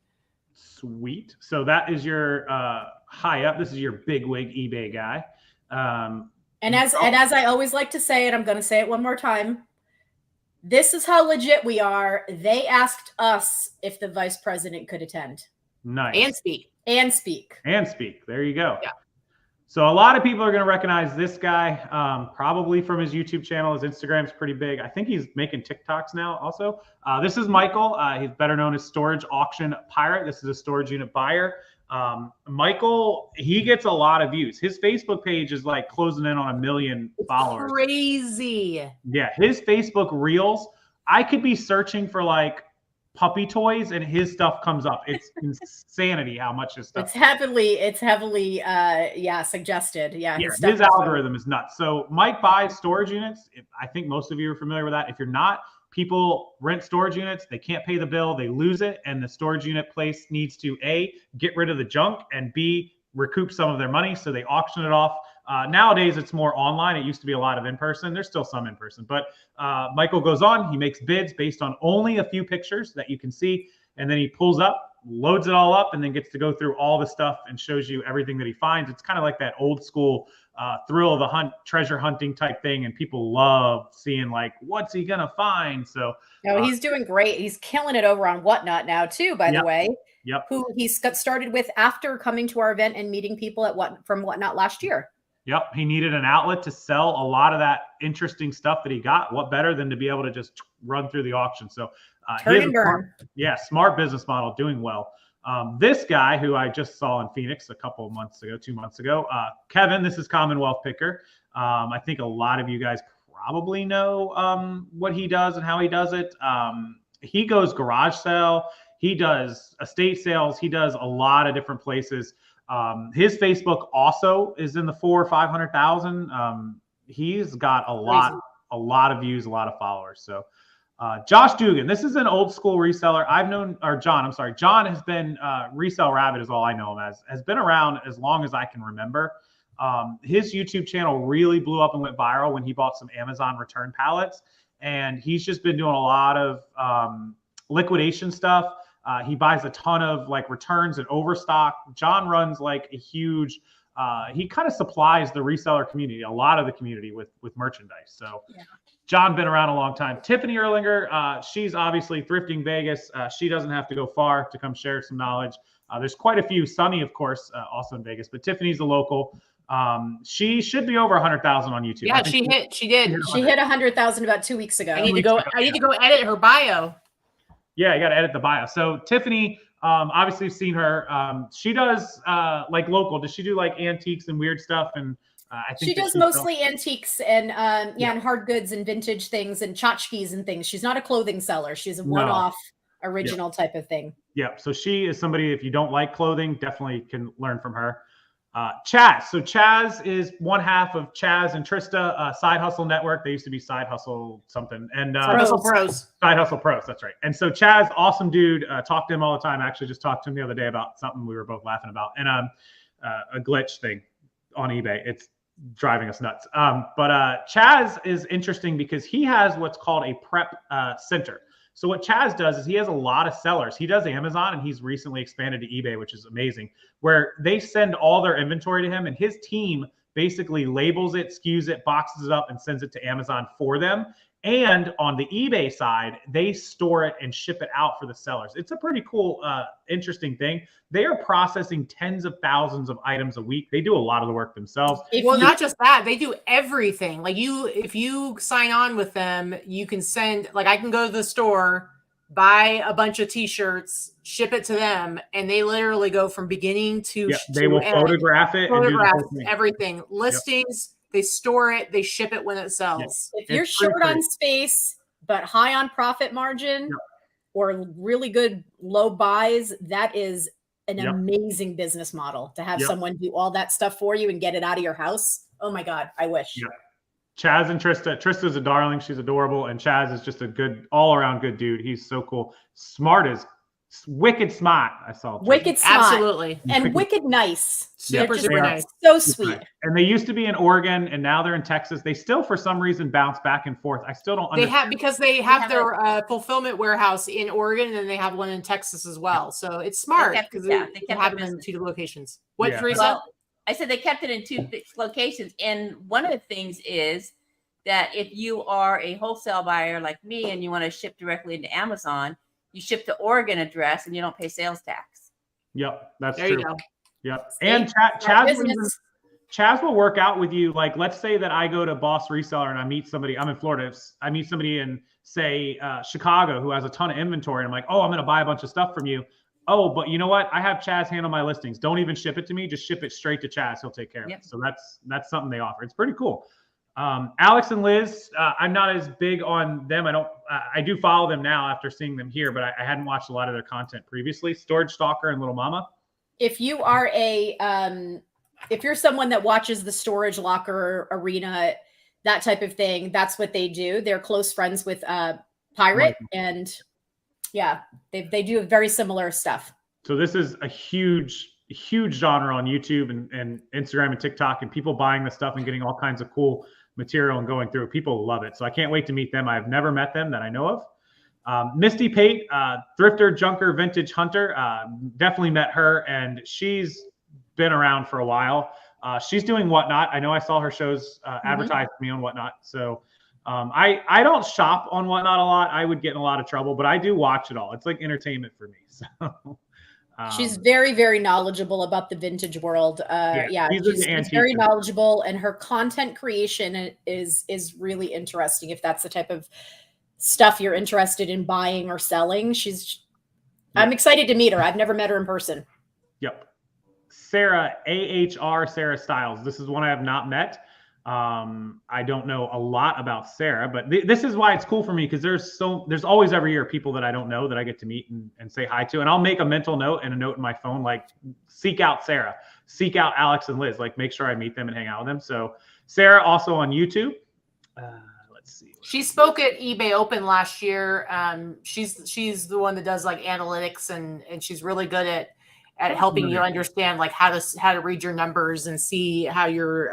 Sweet. So that is your high up. This is your bigwig eBay guy. And as I always like to say, and I'm going to say it one more time, this is how legit we are. They asked us if the vice president could attend. Nice. And speak. There you go. Yeah. So a lot of people are going to recognize this guy, probably from his YouTube channel. His Instagram's pretty big. I think he's making TikToks now also. This is Michael. He's better known as Storage Auction Pirate. This is a storage unit buyer. Michael, he gets a lot of views. His Facebook page is like closing in on 1 million followers. Crazy. Yeah, his Facebook reels, I could be searching for like puppy toys and his stuff comes up. It's insanity how much his stuff. It's heavily suggested. Yeah, his algorithm is nuts. So Mike buys storage units. I think most of you are familiar with that. If you're not, people rent storage units, they can't pay the bill, they lose it, and the storage unit place needs to A, get rid of the junk, and B, recoup some of their money, so they auction it off. Nowadays, it's more online. It used to be a lot of in-person. There's still some in-person, but Michael goes on, he makes bids based on only a few pictures that you can see, and then he pulls up, loads it all up, and then gets to go through all the stuff and shows you everything that he finds. It's kind of like that old school thrill of the hunt, treasure hunting type thing, and people love seeing like, what's he gonna find? So he's doing great. He's killing it over on Whatnot now too, by the way. Yep. Who he's got started with after coming to our event and meeting people from Whatnot last year. Yep. He needed an outlet to sell a lot of that interesting stuff that he got. What better than to be able to just run through the auction? So turn and burn. Smart business model, doing well. This guy who I just saw in Phoenix 2 months ago, Kevin, this is Commonwealth Picker. I think a lot of you guys probably know what he does and how he does it. He goes garage sale. He does estate sales. He does a lot of different places. His Facebook also is in the 400,000 or 500,000. He's got a lot of views, a lot of followers. So Josh Dugan, this is an old school reseller. John has been Resell Rabbit is all I know him as, has been around as long as I can remember. His YouTube channel really blew up and went viral when he bought some Amazon return pallets. And he's just been doing a lot of liquidation stuff. He buys a ton of like returns and overstock. John runs like a huge, he kind of supplies the reseller community, a lot of the community with merchandise. So John been around a long time. Tiffany Erlinger, she's obviously Thrifting Vegas. She doesn't have to go far to come share some knowledge. There's quite a few. Sunny, of course, also in Vegas, but Tiffany's a local. She should be over 100,000 on YouTube. Yeah, she did. She hit 100,000 about 2 weeks ago. I need to go edit her bio. Yeah, you got to edit the bio. So Tiffany, obviously you've seen her. She does like local. Does she do like antiques and weird stuff? And I think she does mostly antiques and and hard goods and vintage things and tchotchkes and things. She's not a clothing seller. She's a one-off original type of thing. Yeah. So she is somebody, if you don't like clothing, definitely can learn from her. Chaz. So Chaz is one half of Chaz and Trista, Side Hustle Network. They used to be Side Hustle something. And Side Hustle Pros. Side Hustle Pros, that's right. And so Chaz, awesome dude. Talk to him all the time. I actually just talked to him the other day about something we were both laughing about. And a glitch thing on eBay. It's driving us nuts. But Chaz is interesting because he has what's called a prep center. So what Chaz does is he has a lot of sellers. He does Amazon, and he's recently expanded to eBay, which is amazing, where they send all their inventory to him, and his team basically labels it, SKUs it, boxes it up, and sends it to Amazon for them. And on the eBay side, they store it and ship it out for the sellers. It's a pretty cool, interesting thing. They are processing tens of thousands of items a week. They do a lot of the work themselves. Well, not just that, they do everything. Like if you sign on with them, you can send, like I can go to the store, buy a bunch of t-shirts, ship it to them, and they literally go from beginning to they will photograph it, everything. Listings. They store it, they ship it when it sells. If you're short on space, but high on profit margin or really good low buys, that is an amazing business model to have someone do all that stuff for you and get it out of your house. Oh my God, I wish. Chaz and Trista. Trista's a darling. She's adorable. And Chaz is just a good, all around good dude. He's so cool. Smart as wicked smart. I saw. Wicked smart. Absolutely. And wicked nice. Super nice. So sweet. And they used to be in Oregon, and now they're in Texas. They still, for some reason, bounce back and forth. I still don't understand. Because they have their fulfillment warehouse in Oregon, and then they have one in Texas as well. So it's smart because they have them in 2 locations. What, Teresa? Well, I said they kept it in 2 locations. And one of the things is that if you are a wholesale buyer like me and you want to ship directly into Amazon, you ship the Oregon address and you don't pay sales tax. Yep, that's there true. You go. Yep. And Chaz will work out with you. Like, let's say that I go to Boss Reseller and I meet somebody. I'm in Florida. I meet somebody in, say, Chicago who has a ton of inventory. And I'm like, oh, I'm going to buy a bunch of stuff from you. Oh, but you know what? I have Chaz handle my listings. Don't even ship it to me. Just ship it straight to Chaz. He'll take care of it. So that's something they offer. It's pretty cool. Alex and Liz, I'm not as big on them. I do follow them now after seeing them here, but I hadn't watched a lot of their content previously. Storage Stalker and Little Mama. If you are if you're someone that watches the Storage Locker Arena, that type of thing, that's what they do. They're close friends with Pirate, and they do very similar stuff. So this is a huge genre on YouTube and Instagram and TikTok, and people buying the stuff and getting all kinds of cool material and going through it. People love it. So I can't wait to meet them. I've never met them that I know of. Misty Pate, thrifter, junker, vintage hunter. Definitely met her, and she's been around for a while. She's doing Whatnot. I know I saw her shows advertised to me on Whatnot. So I don't shop on Whatnot a lot. I would get in a lot of trouble, but I do watch it all. It's like entertainment for me. So she's very, very knowledgeable about the vintage world. She's very knowledgeable, and her content creation is really interesting. If that's the type of stuff you're interested in buying or selling, I'm excited to meet her. I've never met her in person. Yep. Sarah, Sarah Styles. This is one I have not met. I don't know a lot about Sarah, but this is why it's cool for me, because there's always every year people that I don't know that I get to meet and say hi to. And I'll make a mental note and a note in my phone, like, seek out Sarah, seek out Alex and Liz, like make sure I meet them and hang out with them. So Sarah also on YouTube. Let's see. She spoke at eBay Open last year. She's the one that does like analytics, and she's really good at helping you understand like how to read your numbers and see how your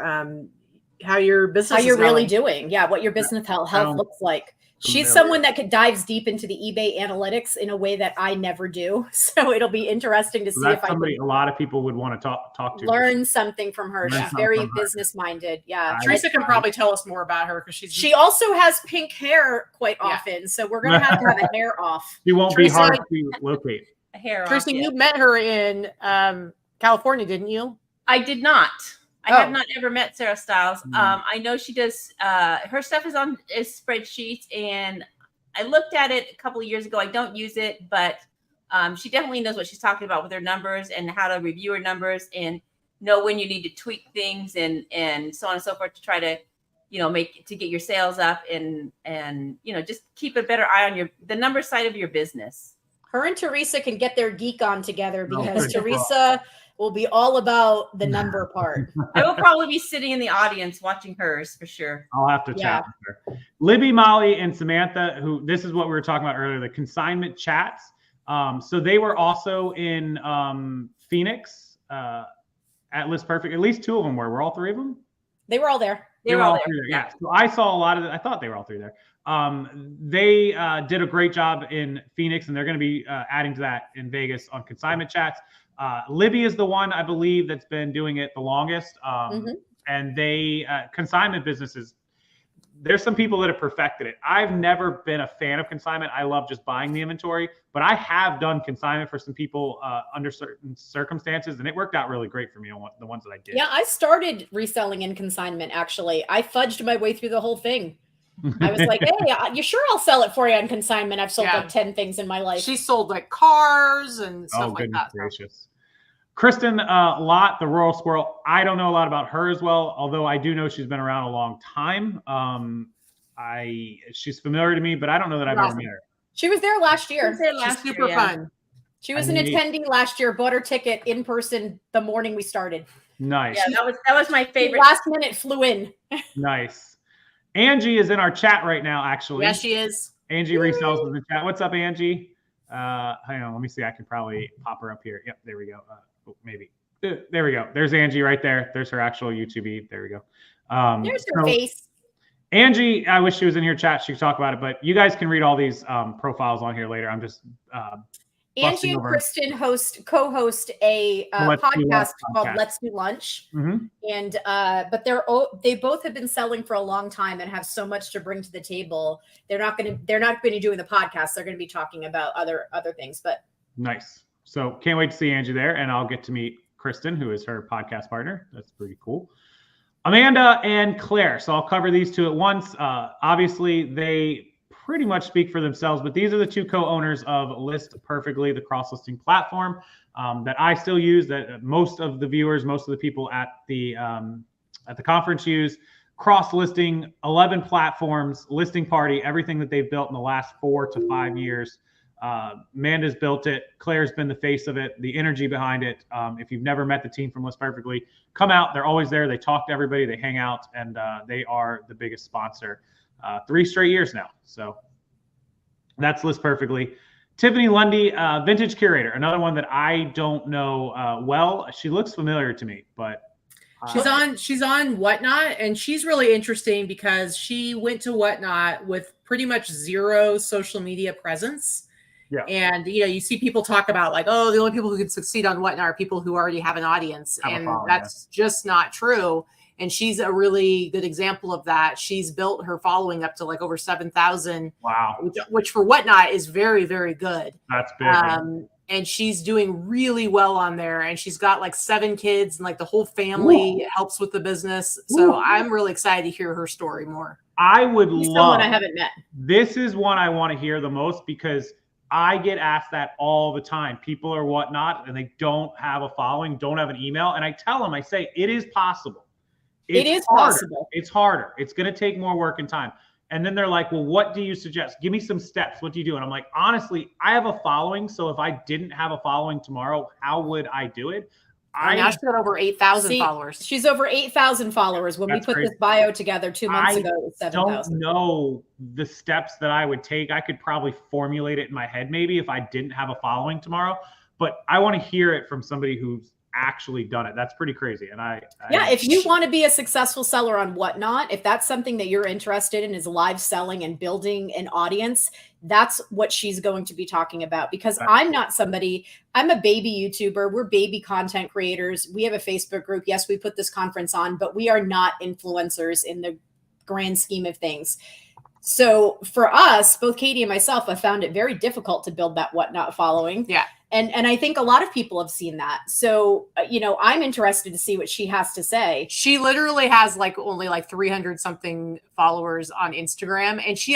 business is really doing. Yeah, what your business health looks like. She's someone that dives deep into the eBay analytics in a way that I never do. So it'll be interesting to see if a lot of people would want to talk to. Learn something from her. She's very business minded. Yeah. Teresa can probably tell us more about her, because she also has pink hair quite often. So we're gonna have a hair off. She won't be hard to locate. A hair Teresa, off, you met her in California, didn't you? I did not. I have not ever met Sarah Styles. I know she does, her stuff is on spreadsheets, and I looked at it a couple of years ago. I don't use it, but she definitely knows what she's talking about with her numbers and how to review her numbers and know when you need to tweak things and so on and so forth to try to, get your sales up and just keep a better eye on the number side of your business. Her and Teresa can get their geek on together, because Teresa will be all about the number part. I will probably be sitting in the audience watching hers for sure. I'll have to chat with her. Libby, Molly, and Samantha, who this is what we were talking about earlier, the consignment chats. So they were also in Phoenix at List Perfect. At least 2 of them were. Were all 3 of them? They were all there. They were all there. Yeah. So I saw a lot of it. I thought they were all 3 there. They did a great job in Phoenix, and they're going to be adding to that in Vegas on consignment chats. Libby is the one, I believe, that's been doing it the longest. And they consignment businesses, there's some people that have perfected it. I've never been a fan of consignment. I love just buying the inventory, but I have done consignment for some people under certain circumstances, and it worked out really great for me on the ones that I did. Yeah, I started reselling in consignment, actually. I fudged my way through the whole thing. I was like, hey, you sure I'll sell it for you on consignment? I've sold like 10 things in my life. She sold like cars and stuff like that. Gracious. Kristen Lott, the Rural Squirrel. I don't know a lot about her as well, although I do know she's been around a long time. She's familiar to me, but I don't know that I've ever met her. She was there last year. She's super fun. She was an attendee last year, bought her ticket in person the morning we started. Nice. Yeah, that was my favorite. Last minute flew in. Nice. Angie is in our chat right now, actually. Yeah, she is. Angie Resells in the chat. What's up, Angie? Hang on, let me see. I can probably pop her up here. Yep, there we go. Maybe. There we go. There's Angie right there. There's her actual YouTube. There we go. There's her face. Angie, I wish she was in here chat. She could talk about it, but you guys can read all these profiles on here later. I'm just Angie and Kristen co-host a podcast called Let's Do Lunch, and but they both have been selling for a long time and have so much to bring to the table. They're not going to be doing the podcast. They're going to be talking about other things. But nice. So can't wait to see Angie there, and I'll get to meet Kristen, who is her podcast partner. That's pretty cool. Amanda and Claire. So I'll cover these 2 at once. Obviously, they pretty much speak for themselves, but these are the 2 co-owners of List Perfectly, the cross-listing platform that I still use, that most of the viewers, most of the people at the conference use. Cross-listing, 11 platforms, listing party, everything that they've built in the last 4 to 5 years. Amanda's built it. Claire's been the face of it, the energy behind it. If you've never met the team from List Perfectly, come out. They're always there. They talk to everybody. They hang out, and they are the biggest sponsor. 3 straight years now. So that's List Perfectly. Tiffany Lundy, Vintage Curator, another one that I don't know well. She looks familiar to me, but she's on Whatnot, and she's really interesting because she went to Whatnot with pretty much 0 social media presence. Yeah. And you see people talk about like, oh, the only people who can succeed on Whatnot are people who already have an audience, and that's just not true. And she's a really good example of that. She's built her following up to like over 7,000. Wow. Which for Whatnot is very, very good. That's big. And she's doing really well on there. And she's got like 7 kids, and like the whole family helps with the business. So I'm really excited to hear her story more. I would love. Someone I haven't met. This is one I want to hear the most because I get asked that all the time. People are Whatnot and they don't have a following, don't have an email. And I tell them, I say, it is possible. It is possible. It's harder. It's going to take more work and time. And then they're like, well, what do you suggest? Give me some steps. What do you do? And I'm like, honestly, I have a following. So if I didn't have a following tomorrow, how would I do it? Now she's got over 8,000 followers. She's over 8,000 followers. When we put this bio together 2 months ago, it was 7,000. I don't know the steps that I would take. I could probably formulate it in my head maybe if I didn't have a following tomorrow. But I want to hear it from somebody who's actually done it. That's pretty crazy. And if you want to be a successful seller on Whatnot, if that's something that you're interested in, is live selling and building an audience, that's what she's going to be talking about. Because I'm not somebody, I'm a baby YouTuber. We're baby content creators. We have a Facebook group. Yes, we put this conference on, but we are not influencers in the grand scheme of things. So for us, both Katie and myself, have found it very difficult to build that Whatnot following. Yeah. And I think a lot of people have seen that. So, I'm interested to see what she has to say. She literally has only 300 something followers on Instagram. And she's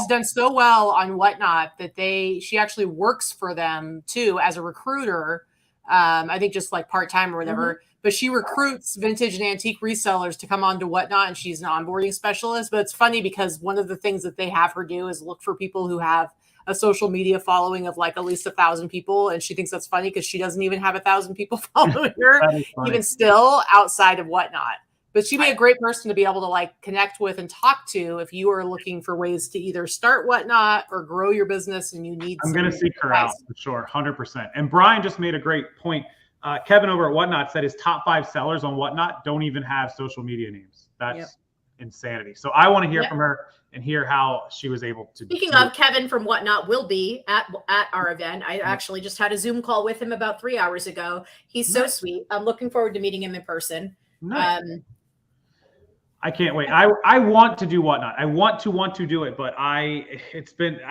done so well on Whatnot that she actually works for them too as a recruiter. I think just part-time or whatever, but she recruits vintage and antique resellers to come on to Whatnot, and she's an onboarding specialist. But it's funny because one of the things that they have her do is look for people who have a social media following of like at least 1,000 people. And she thinks that's funny because she doesn't even have 1,000 people following her, even still outside of Whatnot. But she'd be a great person to be able to like connect with and talk to if you are looking for ways to either start Whatnot or grow your business and you need. I'm going to seek her out for sure, 100%. And Brian just made a great point. Kevin over at Whatnot said his top 5 sellers on Whatnot don't even have social media names. That's insanity. So I want to hear from her and hear how she was able to. Speaking of, Kevin from Whatnot will be at our event. I actually just had a Zoom call with him about 3 hours ago. He's so sweet. I'm looking forward to meeting him in person. Nice. I can't wait. I want to do Whatnot. I want to do it, but I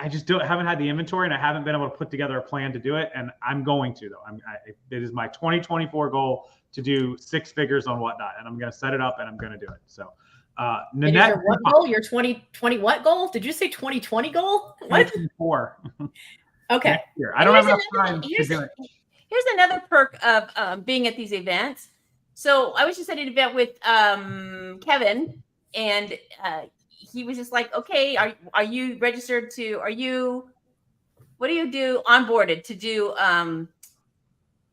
just haven't had the inventory and I haven't been able to put together a plan to do it. And I'm going to though. It is my 2024 goal to do 6 figures on Whatnot, and I'm going to set it up and I'm going to do it. So. Nanette, your what goal? Your 2020 what goal? Did you say 2020 goal? What? 2024. Okay. I don't have enough time to do it. Here's another perk of being at these events. So I was just at an event with Kevin, and he was just like, "Okay, are you registered to? What do you do? Onboarded to do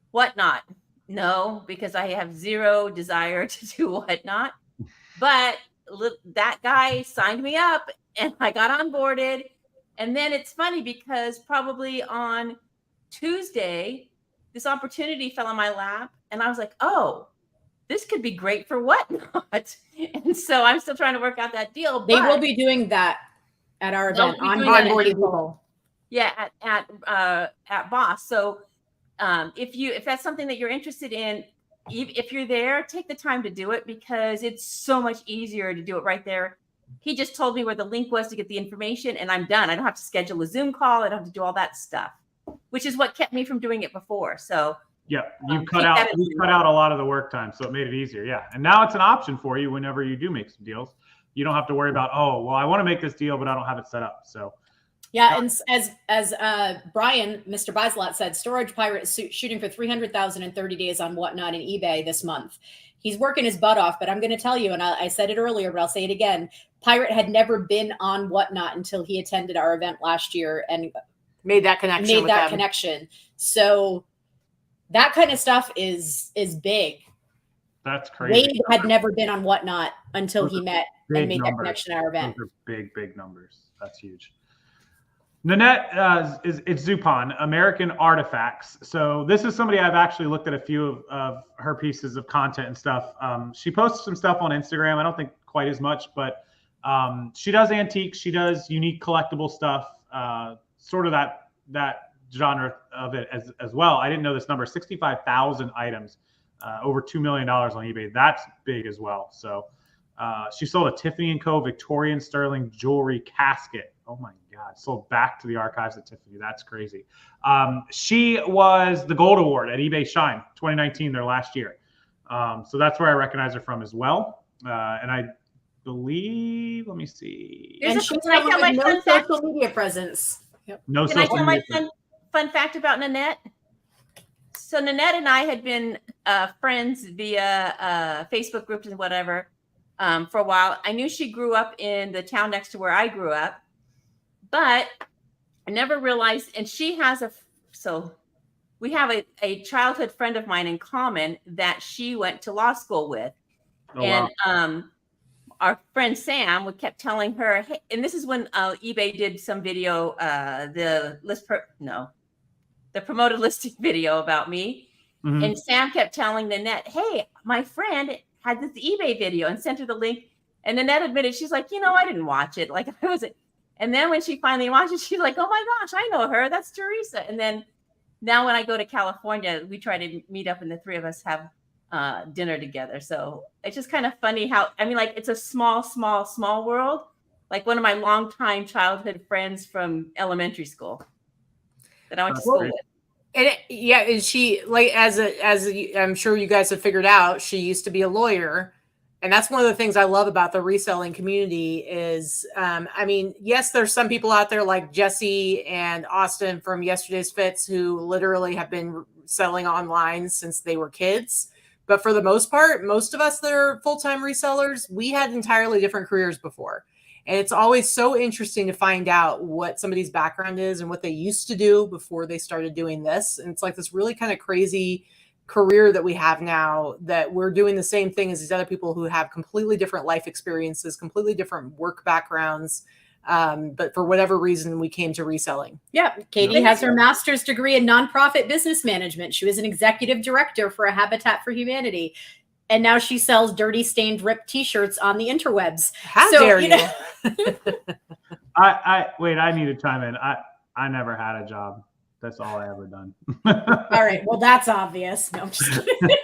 Whatnot?" No, because I have zero desire to do Whatnot, but that guy signed me up and I got onboarded. And then it's funny because probably on Tuesday, this opportunity fell in my lap and I was like, oh, this could be great for Whatnot. And so I'm still trying to work out that deal. They will be doing that at our event. Onboarding people. Yeah, at Boss. So if that's something that you're interested in, if you're there, take the time to do it because it's so much easier to do it right there. He just told me where the link was to get the information and I'm done. I don't have to schedule a Zoom call. I don't have to do all that stuff, which is what kept me from doing it before. So yeah, you cut out a lot of the work time. So it made it easier. Yeah. And now it's an option for you whenever you do make some deals. You don't have to worry about, oh, well, I want to make this deal, but I don't have it set up. So yeah, and as Brian, Mr. Bislot said, Storage Pirate is shooting for 300,000 in 30 days on Whatnot and eBay this month. He's working his butt off, but I'm going to tell you, and I said it earlier, but I'll say it again. Pirate had never been on Whatnot until he attended our event last year and made that connection. So that kind of stuff is big. That's crazy. Wade had never been on Whatnot until he met and made that connection at our event. Those are big numbers. That's huge. Nanette it's Zupan, American Artifacts. So this is somebody I've actually looked at a few of her pieces of content and stuff. She posts some stuff on Instagram. I don't think quite as much, but she does antiques. She does unique collectible stuff, sort of that genre of it as well. I didn't know this number, 65,000 items, over $2 million on eBay. That's big as well. So she sold a Tiffany & Co. Victorian sterling jewelry casket. Oh my God, sold back to the archives at Tiffany. That's crazy. She was the gold award at eBay Shine 2019, their last year. So that's where I recognize her from as well. And I believe, let me see. And she's no social media presence. Yep. No Can social I tell media. my fun fact about Nanette? So Nanette and I had been friends via Facebook groups and whatever for a while. I knew she grew up in the town next to where I grew up, but I never realized, and she has so we have a childhood friend of mine in common that she went to law school with. Oh, and wow. Our friend Sam kept telling her, hey, and this is when eBay did some video, the promoted listing video about me. Mm-hmm. And Sam kept telling Nanette, hey, my friend had this eBay video, and sent her the link. And Nanette admitted, she's like, I didn't watch it. Like I wasn't. And then when she finally watched it, she's like, oh my gosh, I know her. That's Teresa. And then now when I go to California, we try to meet up and the three of us have dinner together. So it's just kind of funny how, it's a small world. Like one of my longtime childhood friends from elementary school that I went to school with. And she, like, as I'm sure you guys have figured out, she used to be a lawyer. And that's one of the things I love about the reselling community is, yes, there's some people out there like Jesse and Austin from Yesterday's Fits who literally have been selling online since they were kids. But for the most part, most of us that are full-time resellers, we had entirely different careers before. And it's always so interesting to find out what somebody's background is and what they used to do before they started doing this. And it's like this really kind of crazy career that we have now, that we're doing the same thing as these other people who have completely different life experiences, completely different work backgrounds. But for whatever reason, we came to reselling. Yeah. Katy has her master's degree in nonprofit business management. She was an executive director for a Habitat for Humanity. And now she sells dirty, stained, ripped t-shirts on the interwebs. How dare you? I need to chime in. I never had a job. That's all I ever done. All right. Well, that's obvious. No, I'm just kidding.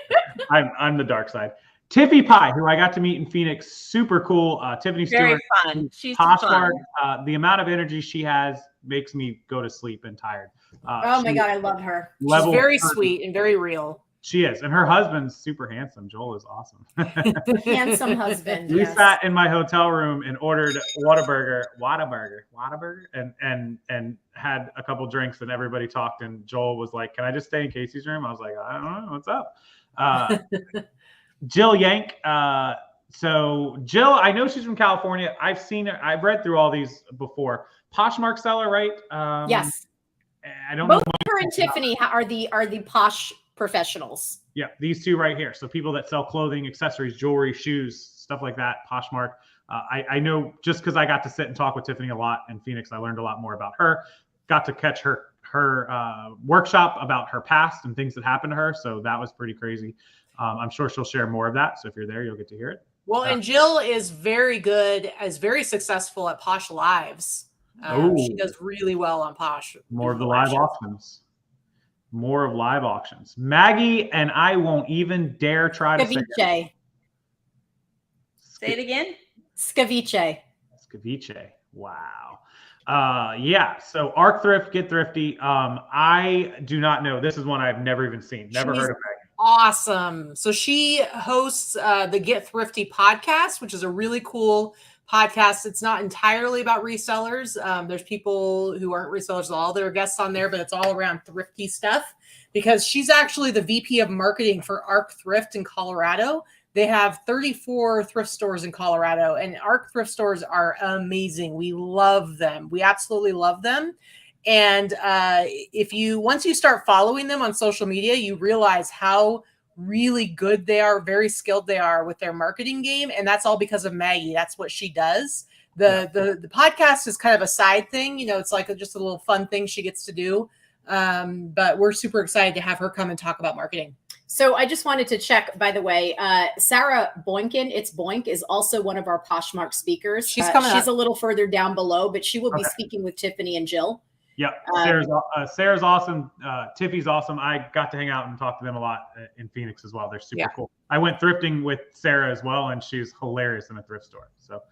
I'm the dark side. Tiffy Pie, who I got to meet in Phoenix, super cool. Tiffany Stewart, Very fun. She's Poshmark. fun. The amount of energy she has makes me go to sleep and tired. Oh my God, I love her. She's very sweet and very real. She is, and her husband's super handsome. Joel is awesome. Handsome husband. We sat in my hotel room and ordered Whataburger, and had a couple drinks, and everybody talked. And Joel was like, "Can I just stay in Casey's room?" I was like, "I don't know, what's up." Jill Yank. So Jill, I know she's from California. I've seen her. I've read through all these before. Poshmark seller, right? Yes. I don't Both know. her and Tiffany are the posh professionals. Yeah, these two right here. So people that sell clothing, accessories, jewelry, shoes, stuff like that. Poshmark. I know just because I got to sit and talk with Tiffany a lot in Phoenix. I learned a lot more about her. Got to catch her workshop about her past and things that happened to her. So that was pretty crazy. I'm sure she'll share more of that. So if you're there, you'll get to hear it. Well, and Jill is very good, is very successful at Posh Lives. She does really well on Posh. More of the live auctions. More of live auctions. Maggie and I won't even dare try to say it. Say it again. Scavice. Wow. Yeah. So Arc Thrift, Get Thrifty. I do not know. This is one I've never even seen. Never heard of Maggie. Awesome. So she hosts the Get Thrifty podcast, which is a really cool podcast. It's not entirely about resellers. There's people who aren't resellers, all their guests on there, but it's all around thrifty stuff, because she's actually the VP of marketing for Arc Thrift in Colorado. They have 34 thrift stores in Colorado, and Arc thrift stores are amazing. We love them. We absolutely love them. And once you start following them on social media, you realize how really good they are, very skilled they are with their marketing game. And that's all because of Maggie. That's what she does. The podcast is kind of a side thing. It's like just a little fun thing she gets to do. But we're super excited to have her come and talk about marketing. So I just wanted to check, by the way, Sarah Boynkin, it's Boink, is also one of our Poshmark speakers. She's coming She's a little further down below, but she will be speaking with Tiffany and Jill. Yeah, Sarah's awesome. Tiffy's awesome. I got to hang out and talk to them a lot in Phoenix as well. They're super cool. I went thrifting with Sarah as well, and she's hilarious in a thrift store. So,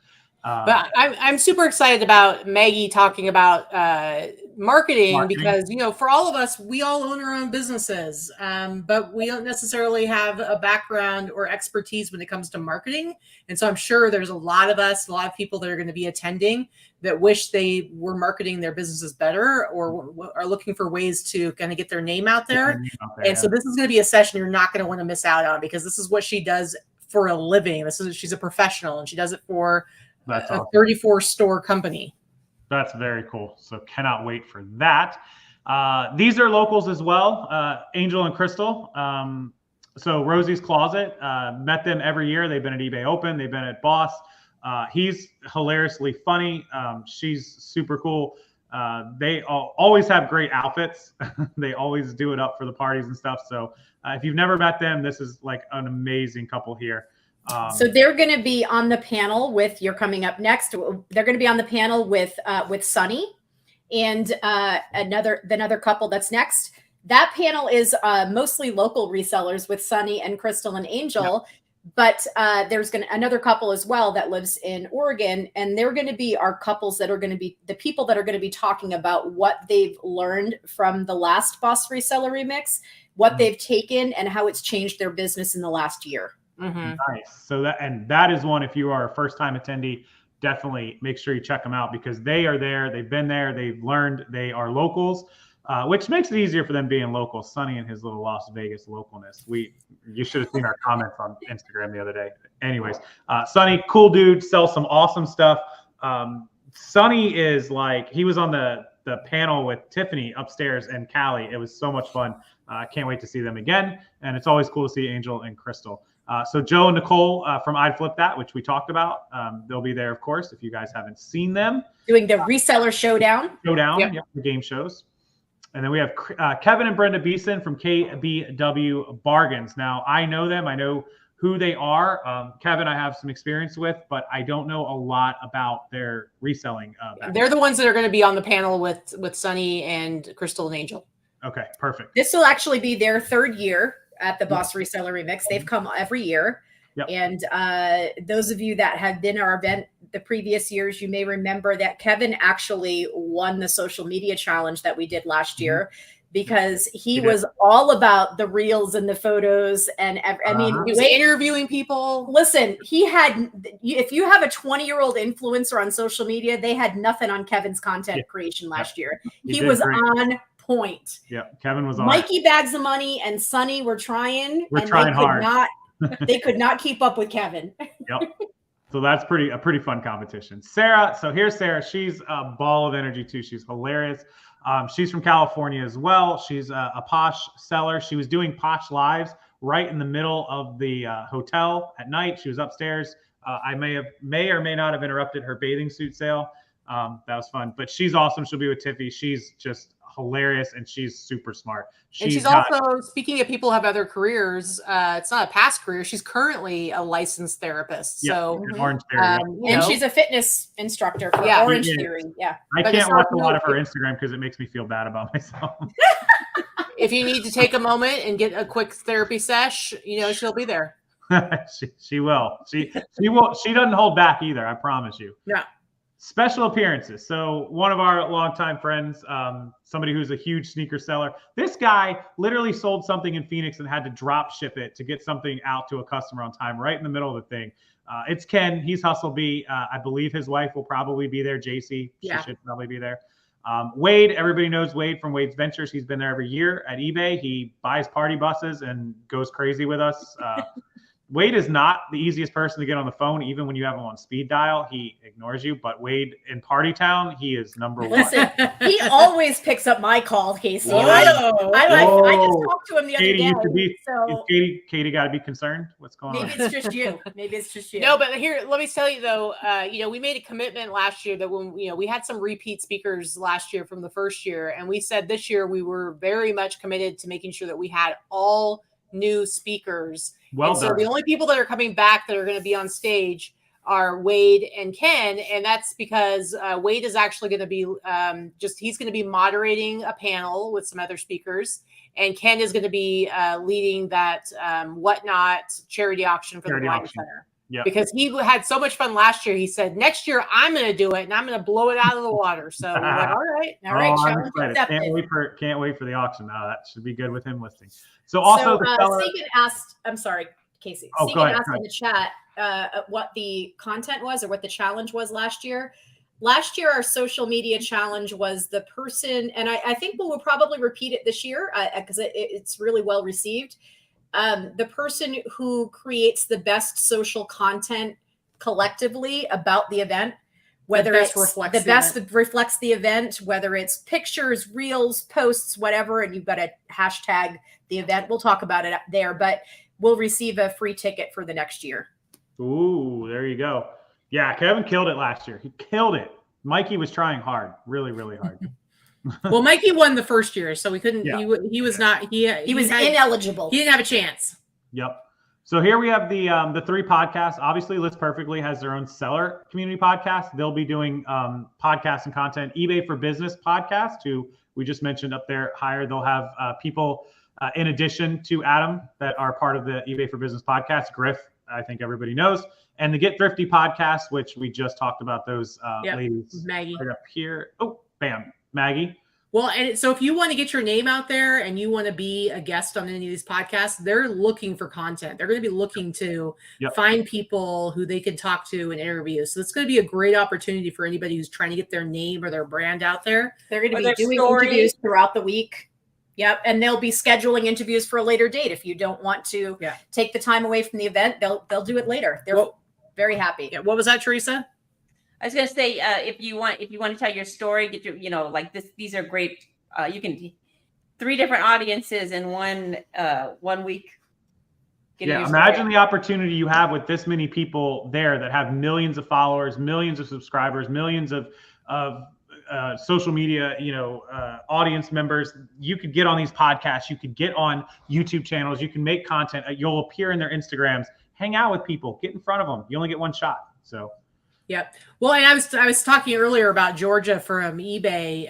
but I'm super excited about Maggie talking about marketing, because for all of us, we all own our own businesses, but we don't necessarily have a background or expertise when it comes to marketing. And so I'm sure there's a lot of people that are going to be attending that wish they were marketing their businesses better, or are looking for ways to kind of get their name out there. So this is going to be a session you're not going to want to miss out on, because this is what she does for a living. She's a professional, and she does it for a 34 store company. That's very cool. So cannot wait for that. These are locals as well. Angel and Crystal. So Rosie's Closet, met them every year. They've been at eBay Open. They've been at Boss. He's hilariously funny. She's super cool. They always have great outfits. They always do it up for the parties and stuff. So if you've never met them, this is like an amazing couple here. So they're going to be on the panel with, you're coming up next. They're going to be on the panel with Sunny and another couple that's next. That panel is mostly local resellers with Sunny and Crystal and Angel. Yep. But there's another couple as well that lives in Oregon, and they're going to be our couples that are going to be the people that are going to be talking about what they've learned from the last Boss Reseller Remix, what they've taken, and how it's changed their business in the last year. Mm-hmm. Nice. So that is one, if you are a first-time attendee, definitely make sure you check them out, because they are there. They've been there. They've learned. They are locals. which makes it easier for them being local. Sonny and his little Las Vegas localness. You should have seen our comments on Instagram the other day. Anyways, Sonny, cool dude, sells some awesome stuff. Sonny is like, he was on the panel with Tiffany upstairs and Callie. It was so much fun. I can't wait to see them again. And it's always cool to see Angel and Crystal. So Joe and Nicole from I'd Flip That, which we talked about, they'll be there, of course, if you guys haven't seen them. Doing the reseller showdown. Yep, the game shows. And then we have Kevin and Brenda Beeson from KBW Bargains. Now, I know them. I know who they are. Kevin, I have some experience with, but I don't know a lot about their reselling. They're the ones that are going to be on the panel with Sunny and Crystal and Angel. Okay, perfect. This will actually be their third year at the Boss Reseller Remix. They've come every year. Yep. And those of you that have been our event the previous years, you may remember that Kevin actually won the social media challenge that we did last year because he was all about the reels and the photos. And I mean, he was interviewing people. Listen, if you have a 20-year-old influencer on social media, they had nothing on Kevin's content creation last year. He was on point. Yeah, Kevin was on. Mikey Bags of Money and Sonny were trying. We're trying hard. They could not keep up with Kevin. Yep. So that's a pretty fun competition. Sarah, so here's Sarah. She's a ball of energy too. She's hilarious. She's from California as well. She's a Posh seller. She was doing Posh lives right in the middle of the hotel at night. She was upstairs. I may or may not have interrupted her bathing suit sale. That was fun. But she's awesome. She'll be with Tiffy. She's just hilarious and she's super smart. She's also, speaking of people who have other careers, it's not a past career. She's currently a licensed therapist. So Orange Theory. And she's a fitness instructor for Orange Theory. Yeah. I can't watch a lot of her Instagram because it makes me feel bad about myself. If you need to take a moment and get a quick therapy sesh, she'll be there. she will. She will. She doesn't hold back either. I promise you. Yeah. Special appearances. So one of our longtime friends, somebody who's a huge sneaker seller, this guy literally sold something in Phoenix and had to drop ship it to get something out to a customer on time, right in the middle of the thing. It's Ken. He's Hustle B. I believe his wife will probably be there. JC, she should probably be there. Wade, everybody knows Wade from Wade's Ventures. He's been there every year at eBay. He buys party buses and goes crazy with us. Wade is not the easiest person to get on the phone, even when you have him on speed dial. He ignores you. But Wade in Party Town, he is number one. Listen, he always picks up my call, Casey. I just talked to him the other day. Katie got to be concerned. What's going on? Maybe it's just you. No, but here, let me tell you though. We made a commitment last year that when we had some repeat speakers last year from the first year, and we said this year we were very much committed to making sure that we had all new speakers. So the only people that are coming back that are going to be on stage are Wade and Ken. And that's because Wade is actually going to be he's going to be moderating a panel with some other speakers. And Ken is going to be leading that Whatnot charity auction for the Blind Center. Yeah. Because he had so much fun last year. He said, next year I'm going to do it and I'm going to blow it out of the water. So we're like, all right. I'm excited. Can't wait for the auction now. That should be good with him listing. So also the seller... Segan asked, I'm sorry, Casey. Segan asked in the chat what the content was or what the challenge was last year. Last year, our social media challenge was the person, and I think we'll probably repeat it this year because it's really well received. The person who creates the best social content collectively about the event, whether it's the best that reflects the event, whether it's pictures, reels, posts, whatever, and you've got to hashtag the event. We'll talk about it there, but we'll receive a free ticket for the next year. Ooh, there you go. Yeah, Kevin killed it last year. He killed it. Mikey was trying hard, really, really hard. Well, Mikey won the first year, so we couldn't. Yeah. He was not. He was ineligible. He didn't have a chance. Yep. So here we have the three podcasts. Obviously, List Perfectly has their own seller community podcast. They'll be doing podcasts and content. eBay for Business podcast, who we just mentioned up there, hired. They'll have people in addition to Adam that are part of the eBay for Business podcast. Griff, I think everybody knows, and the Get Thrifty podcast, which we just talked about those ladies. Maggie right up here. Oh, bam. Maggie. Well, and so if you want to get your name out there and you want to be a guest on any of these podcasts, they're looking for content. They're going to be looking to find people who they can talk to and interview. So it's going to be a great opportunity for anybody who's trying to get their name or their brand out there. They're going to be doing interviews throughout the week. Yep. And they'll be scheduling interviews for a later date. If you don't want to take the time away from the event, they'll do it later. They're very happy. Yeah. What was that, Teresa? I was going to say, if you want to tell your story, get your, like this, these are great. You can 3 different audiences in one week. Imagine the opportunity you have with this many people there that have millions of followers, millions of subscribers, millions of social media, audience members. You could get on these podcasts. You could get on YouTube channels. You can make content. You'll appear in their Instagrams. Hang out with people. Get in front of them. You only get one shot. So. Yep. Well, and I was talking earlier about Georgia from eBay.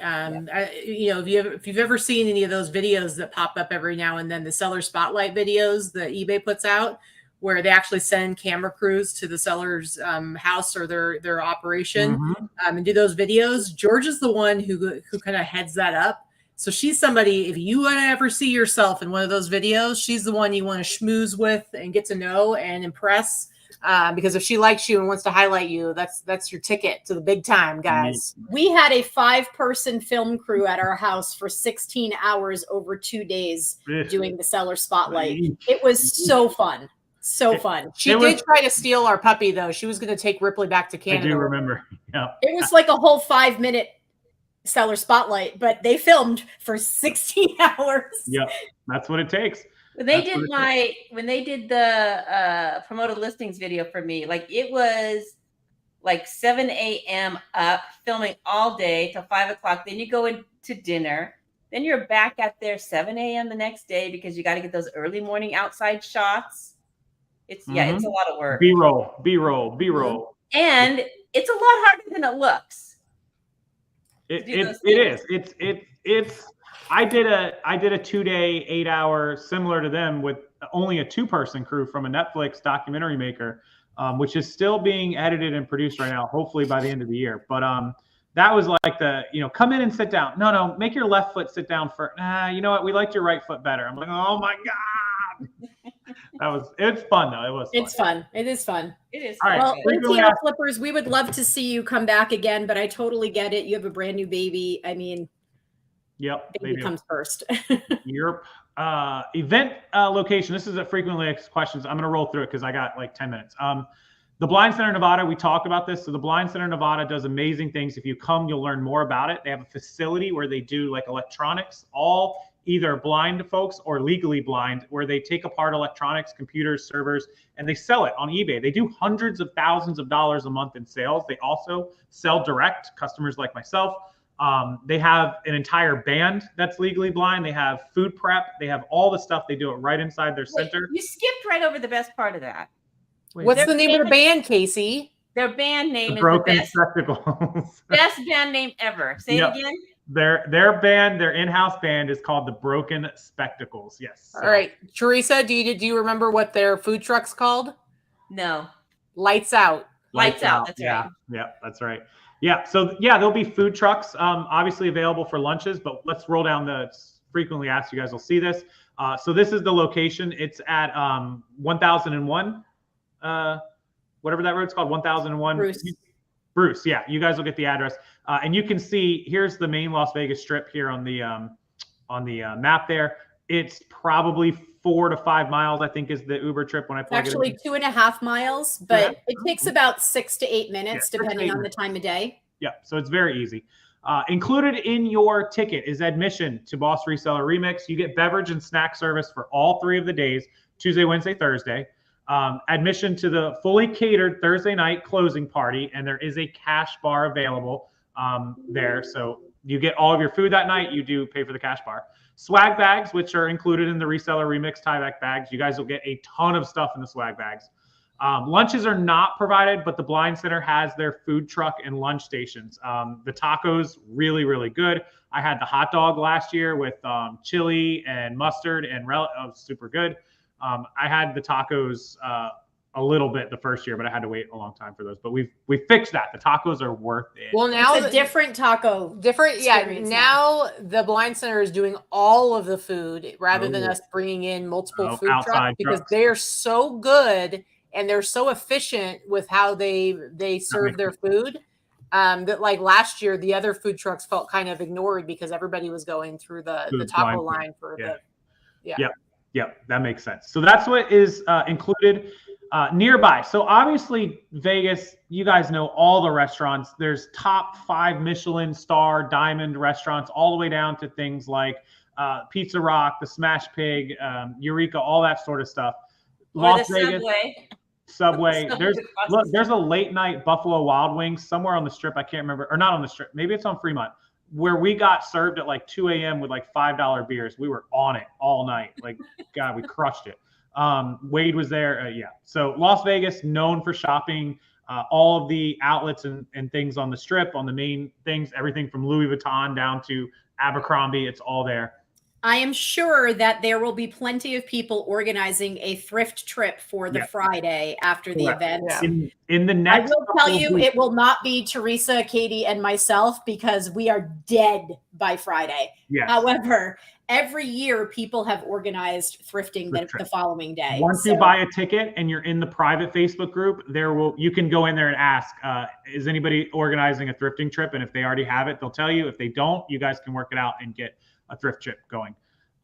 If you've ever seen any of those videos that pop up every now and then, the seller spotlight videos that eBay puts out, where they actually send camera crews to the seller's house or their operation and do those videos. Georgia's the one who kind of heads that up. So she's somebody, if you want to ever see yourself in one of those videos, she's the one you want to schmooze with and get to know and impress. Because if she likes you and wants to highlight you, that's your ticket to the big time, guys. We had a 5-person film crew at our house for 16 hours over 2 days doing the seller spotlight. It was so fun. So fun. She did try to steal our puppy, though. She was going to take Ripley back to Canada. I do remember. Yeah. It was like a whole 5-minute seller spotlight, but they filmed for 16 hours. Yep. That's what it takes. When they did the promoted listings video for me, like it was like 7 a.m. up filming all day till 5 o'clock. Then you go into dinner. Then you're back at there 7 a.m. the next day because you got to get those early morning outside shots. It's it's a lot of work. B-roll. And it's a lot harder than it looks. It is. I did a 2-day, 8-hour similar to them with only a 2-person crew from a Netflix documentary maker, which is still being edited and produced right now, hopefully by the end of the year. But that was like come in and sit down. No, make your left foot sit down first. You know what? We liked your right foot better. I'm like, oh my God. It's fun though. It was fun. It's fun. It is fun. It is. All right. Well, Latino Flippers, we would love to see you come back again, but I totally get it. You have a brand new baby. I mean, baby comes first. Your event location. This is a frequently asked questions. I'm going to roll through it because I got like 10 minutes. The Blind Center Nevada, we talked about this. So the Blind Center Nevada does amazing things. If you come, you'll learn more about it. They have a facility where they do like electronics, all either blind folks or legally blind, where they take apart electronics, computers, servers, and they sell it on eBay. They do hundreds of thousands of dollars a month in sales. They also sell direct, customers like myself. They have an entire band that's legally blind. They have food prep. They have all the stuff. They do it right inside their center. You skipped right over the best part of that. What's the name of the band, Casey? Their band name is Broken the best. Spectacles. Best band name ever. Say it again. Their band, their in-house band is called the Broken Spectacles. Yes. All right. Teresa, do you remember what their food truck's called? No. Lights Out. Lights Out. That's right. Yeah, that's right. Yeah. So there'll be food trucks, obviously available for lunches, but let's roll down the frequently asked. You guys will see this. So this is the location. It's at 1001, whatever that road's called, 1001. Bruce. Yeah, you guys will get the address, and you can see here's the main Las Vegas Strip here on the map. There, it's probably 4 to 5 miles. I think is the Uber trip when I plug actually it in. 2.5 miles, but it takes about 6 to 8 minutes depending on the time of day. Yeah, so it's very easy. Included in your ticket is admission to Boss Reseller Remix. You get beverage and snack service for all 3 of the days: Tuesday, Wednesday, Thursday. Admission to the fully catered Thursday night closing party, and there is a cash bar available there. So you get all of your food that night. You do pay for the cash bar. Swag bags, which are included in the Reseller Remix tieback bags. You guys will get a ton of stuff in the swag bags. Lunches are not provided, but the Blind Center has their food truck and lunch stations. The tacos, really, really good. I had the hot dog last year with chili and mustard and super good. I had the tacos a little bit the first year, but I had to wait a long time for those. But we fixed that. The tacos are worth it. Well, now It's a different taco. yeah. experience Now the Blind Center is doing all of the food rather than us bringing in multiple food trucks, outside because trucks. they are so good and they're so efficient with how they serve their food. That like last year, the other food trucks felt kind of ignored because everybody was going through the taco line for Yep, that makes sense. So that's what is included nearby. So obviously Vegas, you guys know all the restaurants. There's top 5 Michelin star diamond restaurants, all the way down to things like Pizza Rock, the Smash Pig, Eureka, all that sort of stuff. Las Vegas. Subway. There's a late night Buffalo Wild Wings somewhere on the Strip. I can't remember, or not on the Strip. Maybe it's on Fremont, where we got served at like 2 a.m. with like $5 beers. We were on it all night. Like, God, we crushed it. Wade was there. Yeah. So Las Vegas, known for shopping, all of the outlets and things on the Strip, on the main things, everything from Louis Vuitton down to Abercrombie, it's all there. I am sure that there will be plenty of people organizing a thrift trip for the Friday after the event. Yeah. In the next, I will tell you, it will not be Teresa, Katie, and myself, because we are dead by Friday. Yes. However, every year people have organized thrifting the following day. Once you buy a ticket and you're in the private Facebook group, you can go in there and ask, is anybody organizing a thrifting trip? And if they already have it, they'll tell you. If they don't, you guys can work it out and get a thrift trip going.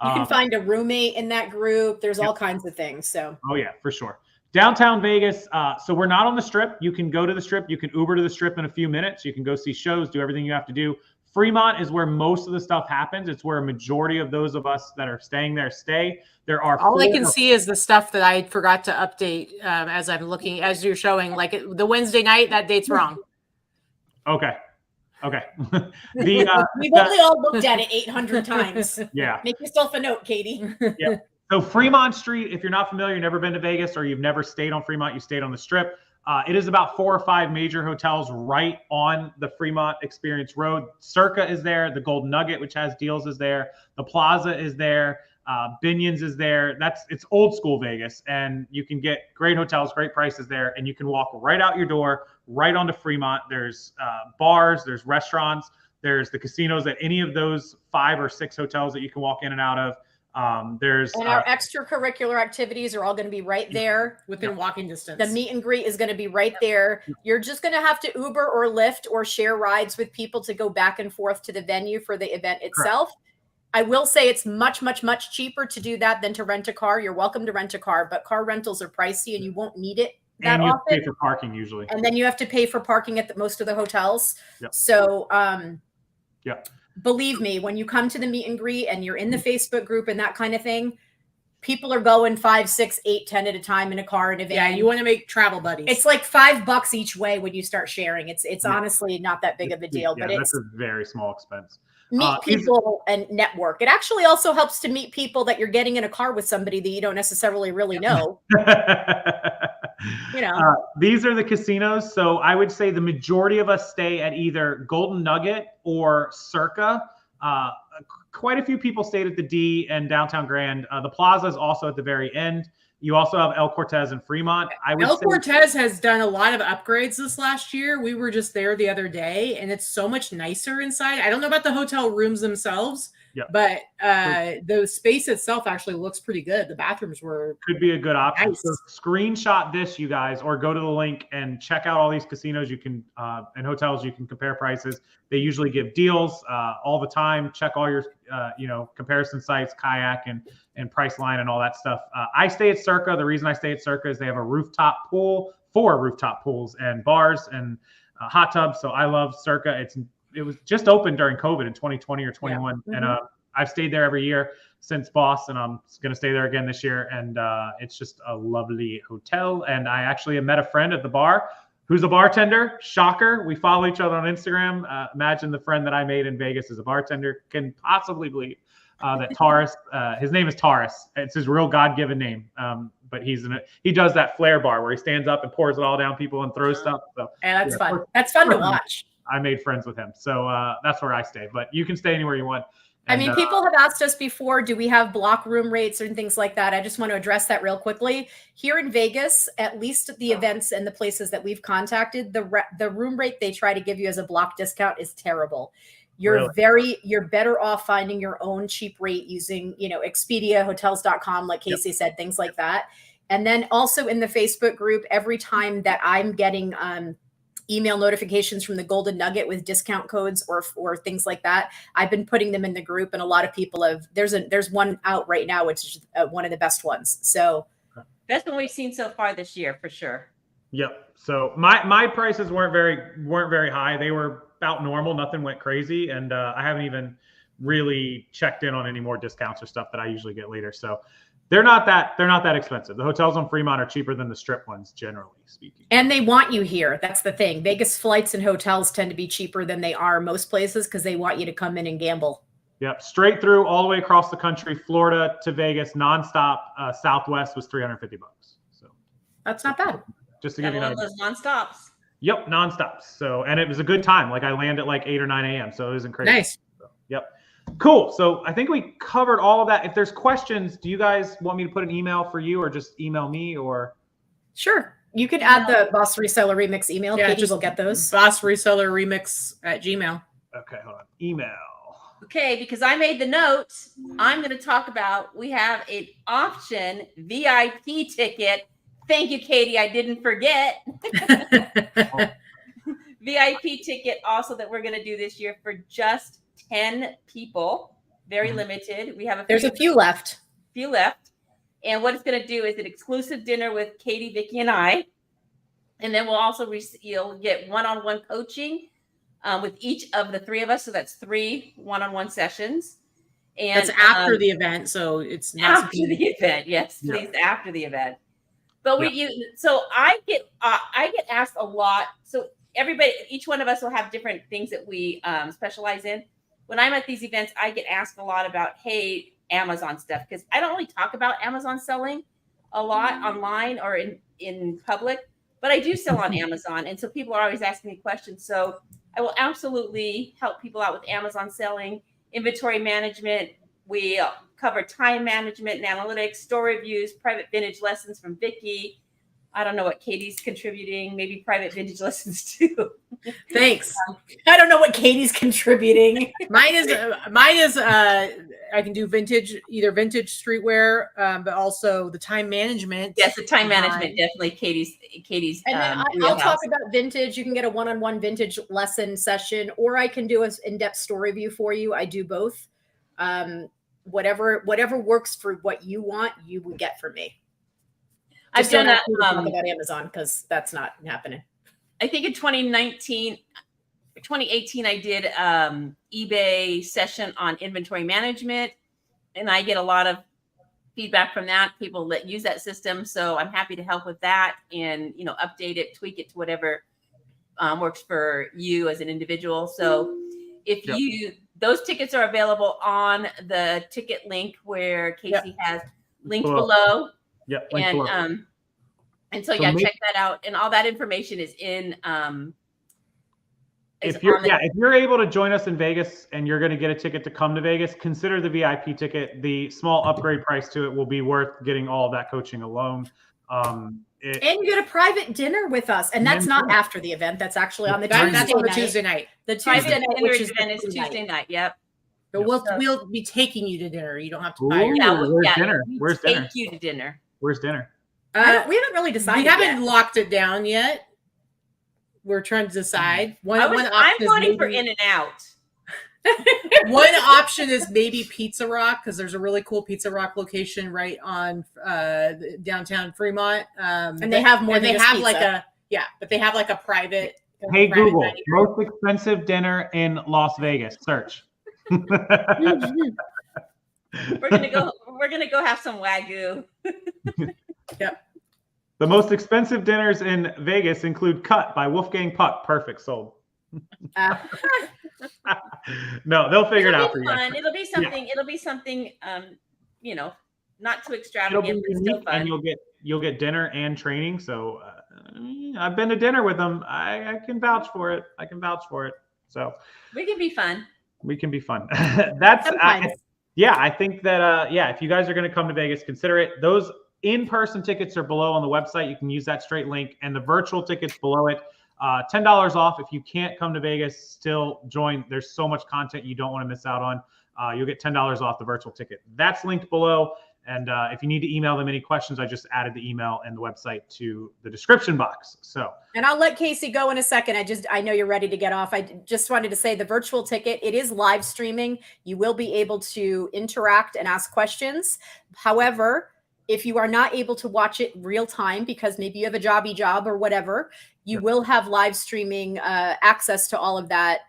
You can find a roommate in that group. There's all kinds of things. So, oh yeah, for sure. Downtown Vegas. So we're not on the Strip. You can go to the Strip. You can Uber to the Strip in a few minutes. You can go see shows, do everything you have to do. Fremont is where most of the stuff happens. It's where a majority of those of us that are staying there stay. There are all I can see is the stuff that I forgot to update as I'm looking, as you're showing, like the Wednesday night, that date's wrong. Okay. We've only all looked at it 800 times. Yeah. Make yourself a note, Katie. Yeah. So Fremont Street, if you're not familiar, you've never been to Vegas, or you've never stayed on Fremont, you stayed on the Strip. It is about 4 or 5 major hotels right on the Fremont Experience Road. Circa is there. The Golden Nugget, which has deals, is there. The Plaza is there. Binion's is there. It's old school Vegas, and you can get great hotels, great prices there, and you can walk right out your door, right onto Fremont. There's bars, there's restaurants, there's the casinos at any of those 5 or 6 hotels that you can walk in and out of. And our extracurricular activities are all going to be right there within walking distance. The meet and greet is going to be right there. You're just going to have to Uber or Lyft or share rides with people to go back and forth to the venue for the event itself. Correct. I will say it's much, much, much cheaper to do that than to rent a car. You're welcome to rent a car, but car rentals are pricey and you won't need it that often. And you often. pay for parking usually. And then you have to pay for parking at most of the hotels. Yep. So, believe me, when you come to the meet and greet and you're in the Facebook group and that kind of thing, people are going 5, 6, 8, 10 at a time in a car in a van. Yeah, you want to make travel buddies. It's like $5 each way when you start sharing. It's honestly not that big of a deal, but that's a very small expense. Meet people and network. It actually also helps to meet people that you're getting in a car with somebody that you don't necessarily really know. These are the casinos. So I would say the majority of us stay at either Golden Nugget or Circa. Quite a few people stayed at the D and Downtown Grand. The Plaza is also at the very end. You also have El Cortez and Fremont. El Cortez has done a lot of upgrades this last year. We were just there the other day, and it's so much nicer inside. I don't know about the hotel rooms themselves, but the space itself actually looks pretty good. The bathrooms could be a good option. Nice. So screenshot this, you guys, or go to the link and check out all these casinos. You can and hotels. You can compare prices. They usually give deals all the time. Check all your comparison sites, Kayak and Priceline and all that stuff. I stay at Circa. The reason I stay at Circa is they have a rooftop pool, 4 rooftop pools and bars and hot tubs. So I love Circa. It was just open during COVID in 2020 or 21. Yeah. And I've stayed there every year since Boss, and I'm going to stay there again this year. And it's just a lovely hotel. And I actually met a friend at the bar who's a bartender. Shocker. We follow each other on Instagram. Imagine the friend that I made in Vegas is a bartender. Can possibly believe that Taurus, his name is Taurus. It's his real God-given name. But he does that flair bar where he stands up and pours it all down people and throws stuff. So that's fun. That's fun to watch. I made friends with him. So that's where I stay. But you can stay anywhere you want I mean, people have asked us before, do we have block room rates and things like that? I just want to address that real quickly. Here in Vegas, at least at the events and the places that we've contacted, the room rate they try to give you as a block discount is terrible. You're better off finding your own cheap rate using, Expedia, hotels.com, like Casey said, things like that. And then also in the Facebook group, every time that I'm getting email notifications from the Golden Nugget with discount codes or things like that, I've been putting them in the group, and a lot of people have. There's one out right now, which is one of the best ones. So best one we've seen so far this year for sure. Yep. So my prices weren't very high. They were about normal. Nothing went crazy, and I haven't even really checked in on any more discounts or stuff that I usually get later. So they're not that expensive. The hotels on Fremont are cheaper than the Strip ones, generally speaking. And they want you here. That's the thing. Vegas flights and hotels tend to be cheaper than they are most places because they want you to come in and gamble. Yep, straight through all the way across the country, Florida to Vegas, nonstop. Southwest was $350. So that's not bad. Just to give you one of those nonstops. Yep, nonstops. So, and it was a good time. Like I landed at like 8 or 9 a.m. So it wasn't crazy. Nice. So, yep. Cool. So I think we covered all of that. If there's questions, do you guys want me to put an email for you or just email me or? Sure. You could add the Boss Reseller Remix email. Yeah, Katie will get those. BossResellerRemix@gmail. Okay, hold on. Email. Okay, because I made the notes, I'm going to talk about, we have an option VIP ticket. Thank you, Katie. I didn't forget. VIP ticket also that we're going to do this year for just 10 people. Very limited. We have There's a few left. And what it's going to do is an exclusive dinner with Katie, Vicky, and I. And then we'll also you'll get one-on-one coaching with each of the three of us. So that's 3 one-on-one sessions. And that's after the event. So it's not after the event. Yes, please, after the event. But so I get asked a lot. So each one of us will have different things that we specialize in. When I'm at these events, I get asked a lot about, hey, Amazon stuff, because I don't really talk about Amazon selling a lot online or in public, but I do sell on Amazon. And so people are always asking me questions. So I will absolutely help people out with Amazon selling, inventory management. We cover time management and analytics, store reviews, private vintage lessons from Vicky. I don't know what Katie's contributing, maybe private vintage lessons too. Thanks. I don't know what Katie's contributing. Mine is I can do either vintage streetwear, but also the time management. Yes, the time management, definitely Katie's. And then I'll talk about vintage. You can get a one-on-one vintage lesson session, or I can do an in-depth store review for you. I do both. Whatever works for what you want, you would get from me. I've done that talk about Amazon because that's not happening. I think in 2018, I did eBay session on inventory management, and I get a lot of feedback from that. People that use that system, so I'm happy to help with that and update it, tweak it to whatever works for you as an individual. So if those tickets are available on the ticket link where Casey has linked below. Yep. And so check that out. And all that information is in. If you're able to join us in Vegas and you're going to get a ticket to come to Vegas, consider the VIP ticket. The small upgrade price to it will be worth getting all of that coaching alone. And you get a private dinner with us, and that's not after the event. That's actually on the Tuesday night. The Tuesday night, which is Tuesday night. Yep. So we'll be taking you to dinner. You don't have to buy your dinner. Where's dinner? Take you to dinner. Where's dinner? We haven't really decided. We haven't locked it down yet. We're trying to decide. I'm voting for In-N-Out. One option is maybe Pizza Rock, because there's a really cool Pizza Rock location right on downtown Fremont. And they have more. And than they just have pizza. but they have like a private. Hey private Google, dining. most expensive dinner in Las Vegas. Search. We're gonna go have some Wagyu. Yep. The most expensive dinners in Vegas include Cut by Wolfgang Puck. Perfect. Sold. No, they'll figure it out for you. It'll be something. It'll be something. Not too extravagant, but still fun. And you'll get dinner and training. So I've been to dinner with them. I can vouch for it. So we can be fun. We can be fun. That's Sometimes. yeah. I think that yeah, if you guys are going to come to Vegas, consider it. Those in-person tickets are below on the website. You can use that straight link, and the virtual tickets below it. $10 off. If you can't come to Vegas, still join. There's so much content you don't want to miss out on. You'll get $10 off the virtual ticket. That's linked below. And if you need to email them any questions, I just added the email and the website to the description box. So, and I'll let Casey go in a second. I know you're ready to get off. I just wanted to say the virtual ticket, it is live streaming. You will be able to interact and ask questions. However, if you are not able to watch it real time because maybe you have a jobby job or whatever, you will have live streaming access to all of that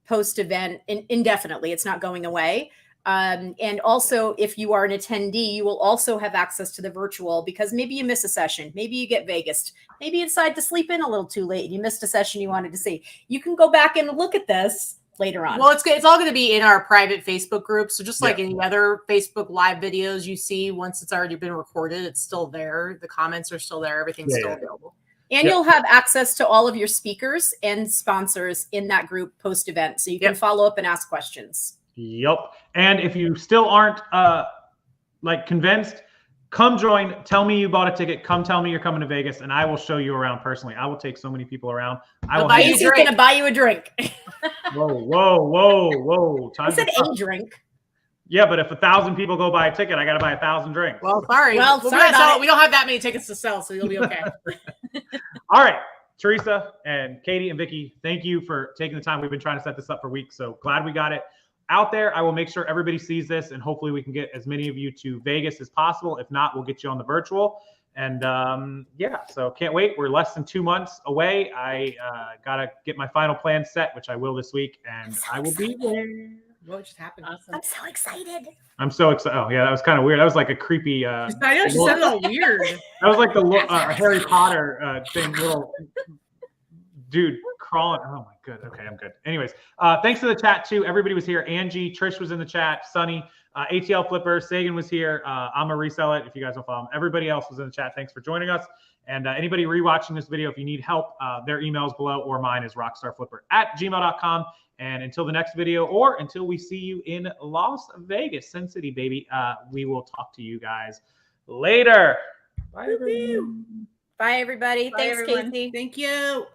post-event indefinitely. It's not going away. And also, if you are an attendee, you will also have access to the virtual because maybe you miss a session. Maybe you get Vegas. Maybe you decide to sleep in a little too late and you missed a session you wanted to see. You can go back and look at this later on. Well, it's all going to be in our private Facebook group. So just like any other Facebook live videos you see, once it's already been recorded, it's still there. The comments are still there. Everything's still available. And you'll have access to all of your speakers and sponsors in that group post-event. So you can follow up and ask questions. Yep. And if you still aren't like convinced, come join. Tell me you bought a ticket. Come tell me you're coming to Vegas, and I will show you around personally. I will take so many people around. He's going to buy you a drink. Whoa. I said a drink. Yeah, but if 1,000 people go buy a ticket, I got to buy 1,000 drinks. Well, sorry. We don't have that many tickets to sell, so you'll be okay. All right. Teresa and Katie and Vicky, thank you for taking the time. We've been trying to set this up for weeks, so glad we got it out there. I will make sure everybody sees this, and hopefully we can get as many of you to Vegas as possible. If not, we'll get you on the virtual. And yeah, so can't wait. We're less than 2 months away. I got to get my final plan set, which I will this week, and I will be there. What just happened? Awesome. I'm so excited. I'm so excited. Oh, yeah, that was kind of weird. That was like a creepy. I know, she said it all weird. That was like the Harry Potter thing, little dude crawling. Oh, my good. Okay, I'm good. Anyways, thanks to the chat, too. Everybody was here. Angie, Trish was in the chat. Sunny, ATL Flipper, Sagan was here. I'm a reseller, if you guys don't follow him. Everybody else was in the chat. Thanks for joining us. And anybody rewatching this video, if you need help, their email is below, or mine is rockstarflipper@gmail.com. And until the next video, or until we see you in Las Vegas, Sin City, baby, we will talk to you guys later. Bye, everyone. Bye, everybody. Thanks, everyone. Casey. Thank you.